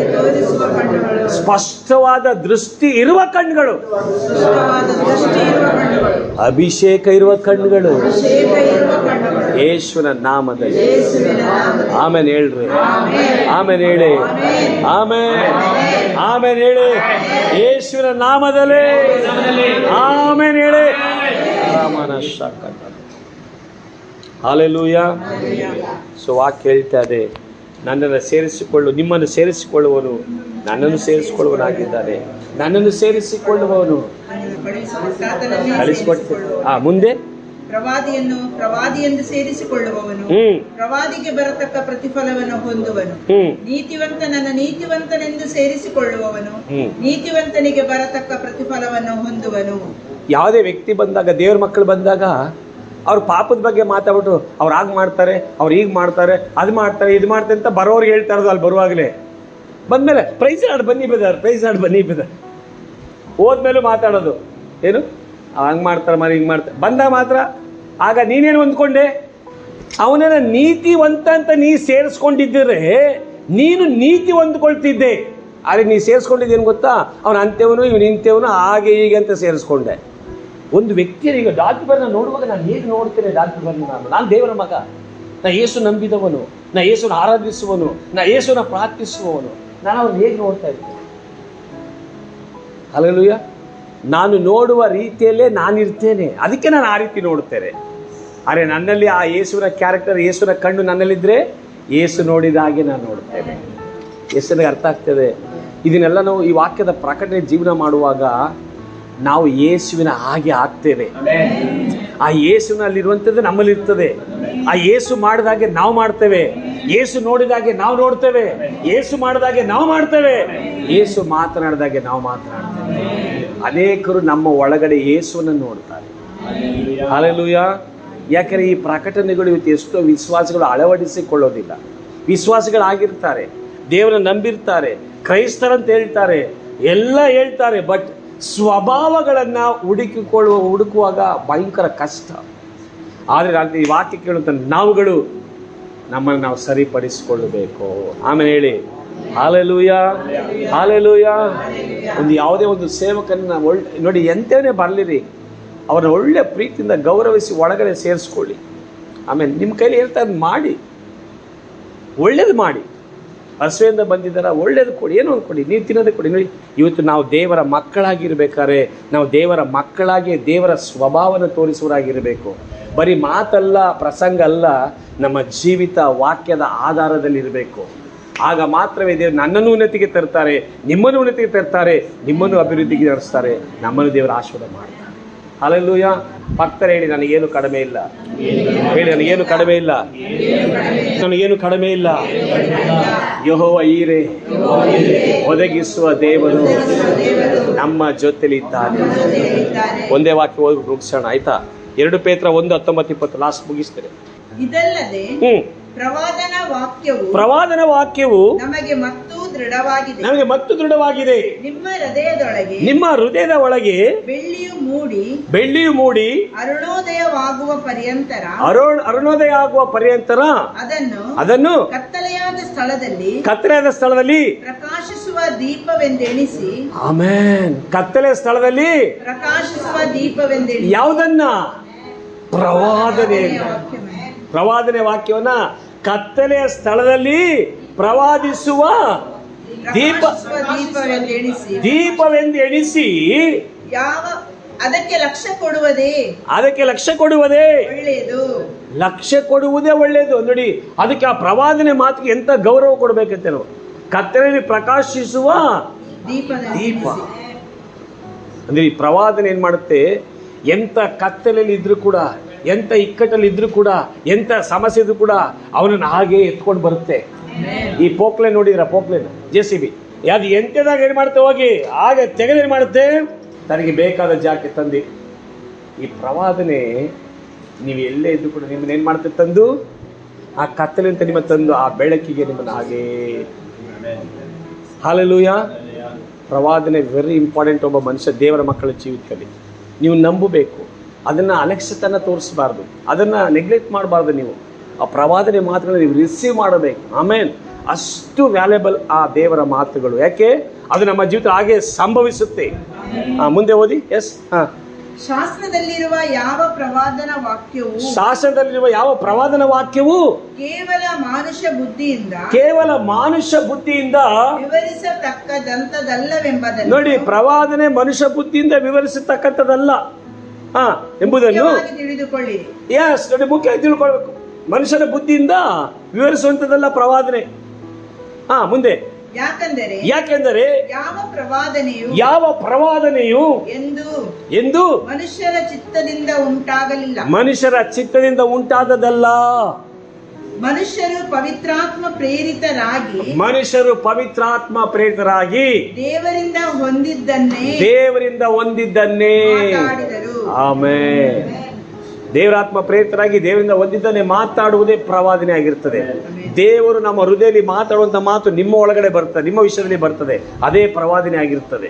ಸ್ಪಷ್ಟವಾದ ದೃಷ್ಟಿ ಇರುವ ಕಣ್ಣುಗಳು, ಅಭಿಷೇಕ ಇರುವ ಕಣ್ಣುಗಳು. ಯೇಸುವಿನ ನಾಮದಲ್ಲಿ ಆಮೇಲೆ ಹೇಳ್ರಿ, ಆಮೇಲೆ ಹೇಳಿ, ಆಮೇಲೆ ಹೇಳಿ, ಯೇಸುವಿನ ನಾಮದಲ್ಲಿ ಆಮೇಲೆ ಹೇಳಿ. ಹಲ್ಲೆಲೂಯಾ. ಸೊ ವಾಕ್ಯ ಹೇಳ್ತಾ ಇದೆ, ನನ್ನನ್ನು ಸೇರಿಸಿಕೊಳ್ಳು, ನಿಮ್ಮನ್ನು ಸೇರಿಸಿಕೊಳ್ಳುವನು ನನ್ನನ್ನು ಸೇರಿಸಿಕೊಳ್ಳುವನಾಗಿದ್ದಾನೆ. ನನ್ನನ್ನು ಸೇರಿಸಿಕೊಳ್ಳುವವನು ಕಳಿಸಿಕೊಟ್ಟು ಮುಂದೆ ಪ್ರವಾದಿಯನ್ನು ಸೇರಿಸಿಕೊಳ್ಳುವವನು ಪ್ರವಾದಿಗೆ ಬರತಕ್ಕ ಪ್ರತಿಫಲವನ್ನು ಹೊಂದುವನು. ನೀತಿವಂತನನ್ನು ನೀತಿವಂತನೆಂದು ಸೇರಿಸಿಕೊಳ್ಳುವವನು ನೀತಿವಂತನಿಗೆ ಬರತಕ್ಕ ಪ್ರತಿಫಲವನ್ನು ಹೊಂದುವನು. ಯಾವುದೇ ವ್ಯಕ್ತಿ ಬಂದಾಗ, ದೇವ್ರ ಮಕ್ಕಳು ಬಂದಾಗ, ಅವ್ರ ಪಾಪದ ಬಗ್ಗೆ ಮಾತಾಡ್ಬಿಟ್ಟು ಅವ್ರು ಹಾಗೆ ಮಾಡ್ತಾರೆ, ಅವ್ರು ಹೀಗೆ ಮಾಡ್ತಾರೆ, ಅದು ಮಾಡ್ತಾರೆ, ಇದು ಮಾಡ್ತಾರೆ ಅಂತ ಬರೋರಿಗೆ ಹೇಳ್ತಾ ಇರೋದು. ಅಲ್ಲಿ ಬರುವಾಗಲೇ ಬಂದಮೇಲೆ ಪ್ರೈಸ್ ಆಡ್ ಬನ್ನಿ ಬಿದ್ದಾರೆ, ಪ್ರೈಸ್ ಆಡ್ ಬನ್ನಿ ಬಿದ್ದಾರೆ. ಹೋದ್ಮೇಲೂ ಮಾತಾಡೋದು ಏನು, ಹಂಗೆ ಮಾಡ್ತಾರೆ ಮರಿ, ಹಿಂಗೆ ಮಾಡ್ತಾರೆ. ಬಂದಾಗ ಮಾತ್ರ ಆಗ ನೀನೇನು ಹೊಂದ್ಕೊಂಡೆ? ಅವನನ್ನ ನೀತಿವಂತ ಅಂತ ನೀ ಸೇರಿಸ್ಕೊಂಡಿದ್ದರೆ ನೀನು ನೀತಿ ಹೊಂದ್ಕೊಳ್ತಿದ್ದೆ. ಆದರೆ ನೀ ಸೇರಿಸ್ಕೊಂಡಿದ್ದೇನು ಗೊತ್ತಾ? ಅವನು ಅಂತ್ಯವನು, ಇವನು ಇಂತ್ಯವನು, ಹಾಗೆ ಹೀಗೆ ಅಂತ ಸೇರಿಸ್ಕೊಂಡೆ. ಒಂದು ವ್ಯಕ್ತಿಯನ್ನು ಈಗ ಡಾಕ್ಟರ್ ಬರ್ನ ನೋಡುವಾಗ ನಾನು ಹೇಗೆ ನೋಡ್ತೇನೆ? ಡಾಕ್ಟರ್ ಬರ್ನ ನಾನು ದೇವರ ಮಗ, ನಾ ಯೇಸು ನಂಬಿದವನು, ನಾ ಯೇಸುನ ಆರಾಧಿಸುವನು, ನಾ ಯೇಸುನ ಪ್ರಾರ್ಥಿಸುವವನು, ನಾನು ಅವ್ರನ್ನ ಹೇಗೆ ನೋಡ್ತಾ ಇದ್ದೇನೆ? ಹಲ್ಲೆಲೂಯಾ. ನಾನು ನೋಡುವ ರೀತಿಯಲ್ಲೇ ನಾನಿರ್ತೇನೆ, ಅದಕ್ಕೆ ನಾನು ಆ ರೀತಿ ನೋಡುತ್ತೇನೆ. ಆದರೆ ನನ್ನಲ್ಲಿ ಆ ಯೇಸುವಿನ ಕ್ಯಾರೆಕ್ಟರ್, ಯೇಸುವಿನ ಕಣ್ಣು ನನ್ನಲ್ಲಿದ್ದರೆ ಯೇಸು ನೋಡಿದ ಹಾಗೆ ನಾನು ನೋಡುತ್ತೇನೆ. ಯೇಸುವಿಗೆ ಅರ್ಥ ಆಗ್ತದೆ. ಇದನ್ನೆಲ್ಲ ನಾವು ಈ ವಾಕ್ಯದ ಪ್ರಕಟಣೆ ಜೀವನ ಮಾಡುವಾಗ ನಾವು ಯೇಸುವಿನ ಹಾಗೆ ಆಗ್ತೇವೆ. ಆ ಯೇಸುವಿನಲ್ಲಿರುವಂಥದ್ದು ನಮ್ಮಲ್ಲಿರ್ತದೆ. ಆ ಯೇಸು ಮಾಡಿದಾಗೆ ನಾವು ಮಾಡ್ತೇವೆ, ಯೇಸು ನೋಡಿದಾಗೆ ನಾವು ನೋಡ್ತೇವೆ, ಯೇಸು ಮಾಡಿದಾಗೆ ನಾವು ಮಾಡ್ತೇವೆ, ಯೇಸು ಮಾತನಾಡಿದಾಗೆ ನಾವು ಮಾತನಾಡ್ತೇವೆ. ಅನೇಕರು ನಮ್ಮ ಒಳಗಡೆ ಯೇಸುವನ್ನು ನೋಡ್ತಾರೆ. ಹಲ್ಲೆಲೂಯಾ. ಯಾಕಂದರೆ ಈ ಪ್ರಕಟಣೆಗಳು ಇವತ್ತು ಎಷ್ಟೋ ವಿಶ್ವಾಸಗಳು ಅಳವಡಿಸಿಕೊಳ್ಳೋದಿಲ್ಲ. ವಿಶ್ವಾಸಗಳಾಗಿರ್ತಾರೆ, ದೇವರನ್ನು ನಂಬಿರ್ತಾರೆ, ಕ್ರೈಸ್ತರಂತ ಹೇಳ್ತಾರೆ, ಎಲ್ಲ ಹೇಳ್ತಾರೆ. ಬಟ್ ಸ್ವಭಾವಗಳನ್ನು ಹುಡುಕುವಾಗ ಭಯಂಕರ ಕಷ್ಟ. ಆದರೆ ಈ ವಾಕ್ಯ ಕೇಳುವಂಥ ನಾವುಗಳು ನಮ್ಮನ್ನು ನಾವು ಸರಿಪಡಿಸಿಕೊಳ್ಳಬೇಕು. ಆಮೇಲೆ ಹೇಳಿ, ಹಾಲೆಲೂಯ, ಹಾಲೆಲೂಯ. ಒಂದು ಯಾವುದೇ ಒಂದು ಸೇವಕನ ನೋಡಿ ಎಂತೇನೇ ಬರಲಿರಿ, ಅವ್ರನ್ನ ಒಳ್ಳೆ ಪ್ರೀತಿಯಿಂದ ಗೌರವಿಸಿ ಒಳಗಡೆ ಸೇರಿಸ್ಕೊಳ್ಳಿ. ಆಮೇಲೆ ನಿಮ್ಮ ಕೈಲಿ ಹೇಳ್ತಾ ಮಾಡಿ, ಒಳ್ಳೇದು ಮಾಡಿ. ಹಸುವೆಯಿಂದ ಬಂದಿದ್ದಾರ, ಒಳ್ಳೇದು ಕೊಡಿ, ಏನೋ ಒಂದು ಕೊಡಿ, ನೀವು ತಿನ್ನೋದೇ ಕೊಡಿ. ನೋಡಿ, ಇವತ್ತು ನಾವು ದೇವರ ಮಕ್ಕಳಾಗಿರ್ಬೇಕಾದ್ರೆ ನಾವು ದೇವರ ಮಕ್ಕಳಾಗಿ ದೇವರ ಸ್ವಭಾವನ ತೋರಿಸುವರಾಗಿರಬೇಕು. ಬರೀ ಮಾತಲ್ಲ, ಪ್ರಸಂಗ ಅಲ್ಲ, ನಮ್ಮ ಜೀವಿತ ವಾಕ್ಯದ ಆಧಾರದಲ್ಲಿರಬೇಕು. ಆಗ ಮಾತ್ರವೇ ದೇವರು ನನ್ನನ್ನು ಉನ್ನತಿಗೆ ತರ್ತಾರೆ, ನಿಮ್ಮನ್ನು ಉನ್ನತಿಗೆ ತರ್ತಾರೆ, ನಿಮ್ಮನ್ನು ಅಭಿವೃದ್ಧಿಗೆ ನಡೆಸ್ತಾರೆ, ನಮ್ಮನ್ನು ದೇವರ ಆಶೀರ್ವಾದ ಮಾಡ್ತಾರೆ. ಹಲ್ಲೆಲೂಯ. ಭಕ್ತರು ಹೇಳಿ, ನನಗೇನು ಕಡಿಮೆ ಇಲ್ಲ. ಹೇಳಿ, ನನಗೇನು ಕಡಿಮೆ ಇಲ್ಲ, ನನಗೇನು ಕಡಿಮೆ ಇಲ್ಲ. ಯೆಹೋವ ಈರೆ, ಒದಗಿಸುವ ದೇವರು ನಮ್ಮ ಜೊತೆಲಿದ್ದಾನೆ. ಒಂದೇ ವಾಕ್ಯ ಓದಿ ಮುಗಿಸೋಣ, ಆಯ್ತಾ? 2 ಪೇತ್ರ 1:19-20 ಲಾಸ್ಟ್ ಮುಗಿಸ್ತೇನೆ. ಇದಲ್ಲದೆ ಪ್ರವಾದನ ವಾಕ್ಯವು ನಮಗೆ ಮತ್ತು ದೃಢವಾಗಿದೆ. ನಿಮ್ಮ ಹೃದಯದ ಒಳಗೆ ಬೆಳ್ಳಿಯು ಮೂಡಿ ಅರುಣೋದಯವಾಗುವ ಪರ್ಯಂತರ ಅದನ್ನು ಕತ್ತಲೆಯಾದ ಸ್ಥಳದಲ್ಲಿ ಪ್ರಕಾಶಿಸುವ ದೀಪವೆಂದೆಣಿಸಿ. ಆಮೆನ್. ಕತ್ತಲೆಯ ಸ್ಥಳದಲ್ಲಿ ಪ್ರಕಾಶಿಸುವ ದೀಪವೆಂದೆಣಿಸಿ. ಯಾವುದನ್ನ? ಪ್ರವಾದನೆ ವಾಕ್ಯವನ್ನ ಕತ್ತಲೆಯ ಸ್ಥಳದಲ್ಲಿ ಪ್ರವಾದಿಸುವ ದೀಪವೆಂದು ಎಣಿಸಿ. ಅದಕ್ಕೆ ಲಕ್ಷ್ಯ ಕೊಡುವುದೇ ಒಳ್ಳೆಯದು. ನೋಡಿ, ಅದಕ್ಕೆ ಆ ಪ್ರವಾದನೆ ಮಾತಿಗೆ ಎಂತ ಗೌರವ ಕೊಡ್ಬೇಕಂತೆ ನಾವು. ಕತ್ತಲೆಯಲ್ಲಿ ಪ್ರಕಾಶಿಸುವ ದೀಪ ಅಂದ್ರೆ ಈ ಪ್ರವಾದನೆ ಏನ್ ಮಾಡುತ್ತೆ, ಎಂತ ಕತ್ತಲೆಯಲ್ಲಿ ಇದ್ರೂ ಕೂಡ, ಎಂತ ಇಕ್ಕಟ್ಟಲ್ಲಿ ಇದ್ರೂ ಕೂಡ, ಎಂತ ಸಮಸ್ಯೆ ಇದ್ರೂ ಕೂಡ ಅವನನ್ನು ಹಾಗೆ ಎತ್ಕೊಂಡು ಬರುತ್ತೆ. ಈ ಪೋಕ್ಲೇನ್ ನೋಡಿದ್ರ, ಪೋಕ್ಲೇನ್ JCB ಅದು ಎಂತದಾಗ ಏನ್ ಮಾಡುತ್ತೆ, ಹೋಗಿ ಹಾಗೆ ತೆಗೆದೇನ್ ಮಾಡುತ್ತೆ, ತನಗೆ ಬೇಕಾದ ಜಾಗಕ್ಕೆ ತಂದು. ಈ ಪ್ರವಾದನೆ ನೀವು ಎಲ್ಲೇ ಇದ್ದು ಕೂಡ ನಿಮ್ಮನ್ನ ಏನ್ ಮಾಡುತ್ತೆ, ತಂದು ಆ ಕತ್ತಲೆಂತ ನಿಮ್ಮ ತಂದು ಆ ಬೆಳಕಿಗೆ ನಿಮ್ಮನ್ನ ಹಾಗೆ. ಹಲ್ಲೆಲೂಯ. ಪ್ರವಾದನೆ ವೆರಿ ಇಂಪಾರ್ಟೆಂಟ್ ಒಬ್ಬ ಮನುಷ್ಯ ದೇವರ ಮಕ್ಕಳ ಜೀವಿತದಲ್ಲಿ. ನೀವು ನಂಬಬೇಕು, ಅದನ್ನು ಅಲಕ್ಷ್ಯತನ ತೋರಿಸಬಾರ್ದು, ಅದನ್ನು ನೆಗ್ಲೆಕ್ಟ್ ಮಾಡಬಾರ್ದು. ನೀವು ಆ ಪ್ರವಾದನೆ ಮಾತುಗಳನ್ನ ನೀವು ರಿಸೀವ್ ಮಾಡಬೇಕು. ಆಮೇಲೆ ಅಷ್ಟು ವ್ಯಾಲ್ಯೂಬಲ್ ಆ ದೇವರ ಮಾತುಗಳು. ಯಾಕೆ? ಅದು ನಮ್ಮ ಜೀವಿತ ಹಾಗೆ ಸಂಭವಿಸುತ್ತೆ. ಮುಂದೆ ಓದಿ. ಶಾಸನದಲ್ಲಿರುವ ಯಾವ ಪ್ರವಾದನ ವಾಕ್ಯವು ಕೇವಲ ಮಾನುಷ್ಯ ಬುದ್ಧಿಯಿಂದ ವಿವರಿಸತಕ್ಕದಂತದಲ್ಲವೆಂಬುದನ್ನು. ನೋಡಿ, ಪ್ರವಾದನೆ ಮನುಷ್ಯ ಬುದ್ಧಿಯಿಂದ ವಿವರಿಸತಕ್ಕಂಥದ್ದಲ್ಲ ಎಂಬುದನ್ನು ತಿಳಿದುಕೊಳ್ಳಿ. ನೋಡಿ, ಮುಖ್ಯವಾಗಿ ತಿಳ್ಕೊಳ್ಬೇಕು. ಮನುಷ್ಯನ ಬುದ್ಧಿಯಿಂದ ವಿವರಿಸುವಂತದ್ದಲ್ಲ ಪ್ರವಾದನೆ. ಮುಂದೆ. ಯಾಕೆಂದರೆ ಯಾವ ಪ್ರವಾದನೆಯು ಎಂದು ಮನುಷ್ಯರ ಚಿತ್ತದಿಂದ ಉಂಟಾದದಲ್ಲ. ಮನುಷ್ಯರು ಪವಿತ್ರಾತ್ಮ ಪ್ರೇರಿತರಾಗಿ ದೇವರಿಂದ ಹೊಂದಿದ್ದನ್ನೇ ಆಮೆನ್. ದೇವರಾತ್ಮ ಪ್ರೇರಿತರಾಗಿ ದೇವರಿಂದ ಹೊಂದಿದ್ದನ್ನೇ ಮಾತಾಡುವುದೇ ಪ್ರವಾದನೆ ಆಗಿರ್ತದೆ. ದೇವರು ನಮ್ಮ ಹೃದಯದಲ್ಲಿ ಮಾತಾಡುವಂಥ ಮಾತು ನಿಮ್ಮ ಒಳಗಡೆ ಬರ್ತದೆ, ನಿಮ್ಮ ವಿಷಯದಲ್ಲಿ ಬರ್ತದೆ, ಅದೇ ಪ್ರವಾದನೆ ಆಗಿರ್ತದೆ.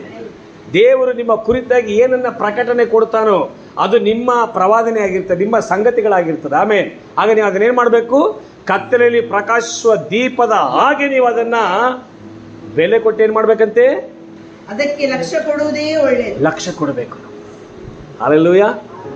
ದೇವರು ನಿಮ್ಮ ಕುರಿತಾಗಿ ಏನನ್ನ ಪ್ರಕಟಣೆ ಕೊಡ್ತಾನೋ ಅದು ನಿಮ್ಮ ಪ್ರವಾದನೆ ಆಗಿರ್ತದೆ, ನಿಮ್ಮ ಸಂಗತಿಗಳಾಗಿರ್ತದೆ. ಆಮೇಲೆ ಆಗ ನೀವು ಅದನ್ನೇನು ಮಾಡಬೇಕು? ಕತ್ತಲೆಯಲ್ಲಿ ಪ್ರಕಾಶಿಸುವ ದೀಪದ ಹಾಗೆ ನೀವು ಅದನ್ನ ಬೆಲೆ ಕೊಟ್ಟು ಏನು ಮಾಡ್ಬೇಕಂತೆ? ಅದಕ್ಕೆ ಲಕ್ಷ್ಯ ಕೊಡಬೇಕು. ಹಲ್ಲೆಲೂಯಾ.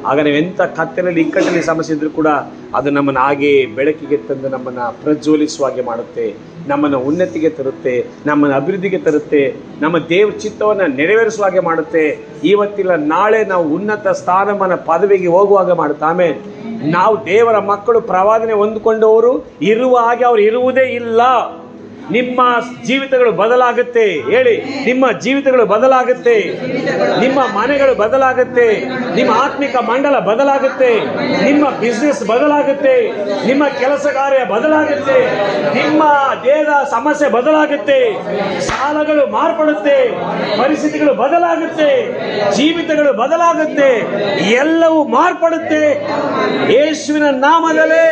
ಆಗ ನೀವೆಂಥ ಕತ್ತಲೆಯಲ್ಲಿ ಇಕ್ಕಟ್ಟಲ್ಲಿ ಸಮಸ್ಯೆ ಇದ್ರೂ ಕೂಡ ಅದು ನಮ್ಮನ್ನು ಹಾಗೆ ಬೆಳಕಿಗೆ ತಂದು ನಮ್ಮನ್ನು ಪ್ರಜ್ವಲಿಸುವ ಹಾಗೆ ಮಾಡುತ್ತೆ, ನಮ್ಮನ್ನು ಉನ್ನತಿಗೆ ತರುತ್ತೆ, ನಮ್ಮನ್ನು ಅಭಿವೃದ್ಧಿಗೆ ತರುತ್ತೆ, ನಮ್ಮ ದೇವ್ರ ಚಿತ್ತವನ್ನು ನೆರವೇರಿಸುವ ಹಾಗೆ ಮಾಡುತ್ತೆ. ಇವತ್ತಿಲ್ಲ ನಾಳೆ ನಾವು ಉನ್ನತ ಸ್ಥಾನಮಾನ ಪದವಿಗೆ ಹೋಗುವಾಗ ಮಾಡುತ್ತೆ. ಆಮೇಲೆ ನಾವು ದೇವರ ಮಕ್ಕಳು ಪ್ರವಾದನೆ ಹೊಂದಿಕೊಂಡವರು ಇರುವ ಹಾಗೆ ಅವರು ಇರುವುದೇ ಇಲ್ಲ. ನಿಮ್ಮ ಜೀವಿತಗಳು ಬದಲಾಗುತ್ತೆ. ಹೇಳಿ, ನಿಮ್ಮ ಜೀವಿತಗಳು ಬದಲಾಗುತ್ತೆ, ನಿಮ್ಮ ಮನೆಗಳು ಬದಲಾಗುತ್ತೆ, ನಿಮ್ಮ ಆತ್ಮಿಕ ಮಂಡಲ ಬದಲಾಗುತ್ತೆ, ನಿಮ್ಮ ಬಿಸ್ನೆಸ್ ಬದಲಾಗುತ್ತೆ, ನಿಮ್ಮ ಕೆಲಸ ಕಾರ್ಯ ಬದಲಾಗುತ್ತೆ, ನಿಮ್ಮ ದೇಹದ ಸಮಸ್ಯೆ ಬದಲಾಗುತ್ತೆ, ಸಾಲಗಳು ಮಾರ್ಪಡುತ್ತೆ, ಪರಿಸ್ಥಿತಿಗಳು ಬದಲಾಗುತ್ತೆ, ಜೀವಿತಗಳು ಬದಲಾಗುತ್ತೆ, ಎಲ್ಲವೂ ಮಾರ್ಪಡುತ್ತೆ ಯೇಸುವಿನ ನಾಮದಲ್ಲೇ.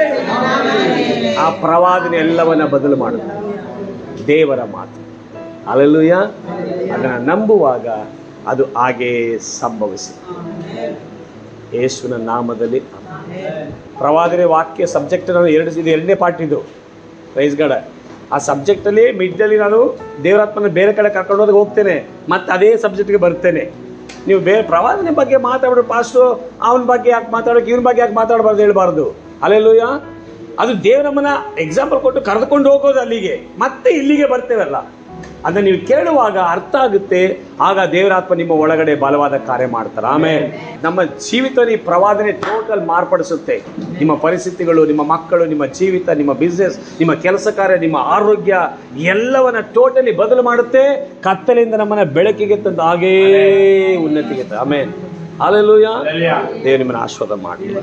ಆ ಪ್ರವಾದನೆ ಎಲ್ಲವನ್ನ ಬದಲು ಮಾಡುತ್ತೆ ದೇವರ ಮಾತು. ಹಲ್ಲೆಲೂಯಾ. ಅದನ್ನು ನಂಬುವಾಗ ಅದು ಹಾಗೇ ಸಂಭವಿಸುತ್ತೆ ಯೇಸುವಿನ ನಾಮದಲ್ಲಿ. ಪ್ರವಾದನೆ ವಾಕ್ಯ ಸಬ್ಜೆಕ್ಟ್ ನಾನು ಇದು 2ನೇ ಪಾರ್ಟ್ ಇದು. Praise God. ಆ ಸಬ್ಜೆಕ್ಟಲ್ಲಿ ಮಿಡ್ಡಲ್ಲಿ ನಾನು ದೇವರಾತ್ಮನ ಬೇರೆ ಕಡೆ ಕರ್ಕೊಂಡು ಹೋಗ್ತೇನೆ, ಮತ್ತೆ ಅದೇ ಸಬ್ಜೆಕ್ಟ್ಗೆ ಬರ್ತೇನೆ. ನೀವು ಬೇರೆ ಪ್ರವಾದನೆ ಬಗ್ಗೆ ಮಾತಾಡೋ ಪಾಸ್ಟು ಅವನ ಬಗ್ಗೆ ಯಾಕೆ ಮಾತಾಡೋಕೆ, ಇವನ ಬಗ್ಗೆ ಯಾಕೆ ಮಾತಾಡಬಾರ್ದು ಹೇಳ್ಬಾರ್ದು. ಅಲ್ಲೆಲ್ಲೂಯ್ಯ. ಅದು ದೇವರಮ್ಮನ ಎಕ್ಸಾಂಪಲ್ ಕೊಟ್ಟು ಕರೆದುಕೊಂಡು ಹೋಗೋದು ಅಲ್ಲಿಗೆ, ಮತ್ತೆ ಇಲ್ಲಿಗೆ ಬರ್ತೇವಲ್ಲ. ಅದನ್ನು ನೀವು ಕೇಳುವಾಗ ಅರ್ಥ ಆಗುತ್ತೆ. ಆಗ ದೇವರಾತ್ಮ ನಿಮ್ಮ ಒಳಗಡೆ ಬಲವಾದ ಕಾರ್ಯ ಮಾಡ್ತಾರೆ. ಆಮೇಲೆ ನಮ್ಮ ಜೀವಿತ ಈ ಪ್ರವಾದನೆ ಟೋಟಲ್ ಮಾರ್ಪಡಿಸುತ್ತೆ. ನಿಮ್ಮ ಪರಿಸ್ಥಿತಿಗಳು, ನಿಮ್ಮ ಮಕ್ಕಳು, ನಿಮ್ಮ ಜೀವಿತ, ನಿಮ್ಮ ಬಿಸ್ನೆಸ್, ನಿಮ್ಮ ಕೆಲಸ ಕಾರ್ಯ, ನಿಮ್ಮ ಆರೋಗ್ಯ ಎಲ್ಲವನ್ನ ಟೋಟಲಿ ಬದಲು ಮಾಡುತ್ತೆ. ಕತ್ತಲೆಯಿಂದ ನಮ್ಮನ್ನ ಬೆಳಕಿಗೆ ತಂದು ಹಾಗೇ ಉನ್ನತಿಗೆ. ಆಮೇಲೆ ಹಲ್ಲೆಲೂಯಾ. ದೇವರು ನಿಮ್ಮನ್ನ ಆಶೀರ್ವಾದ ಮಾಡಲಿ.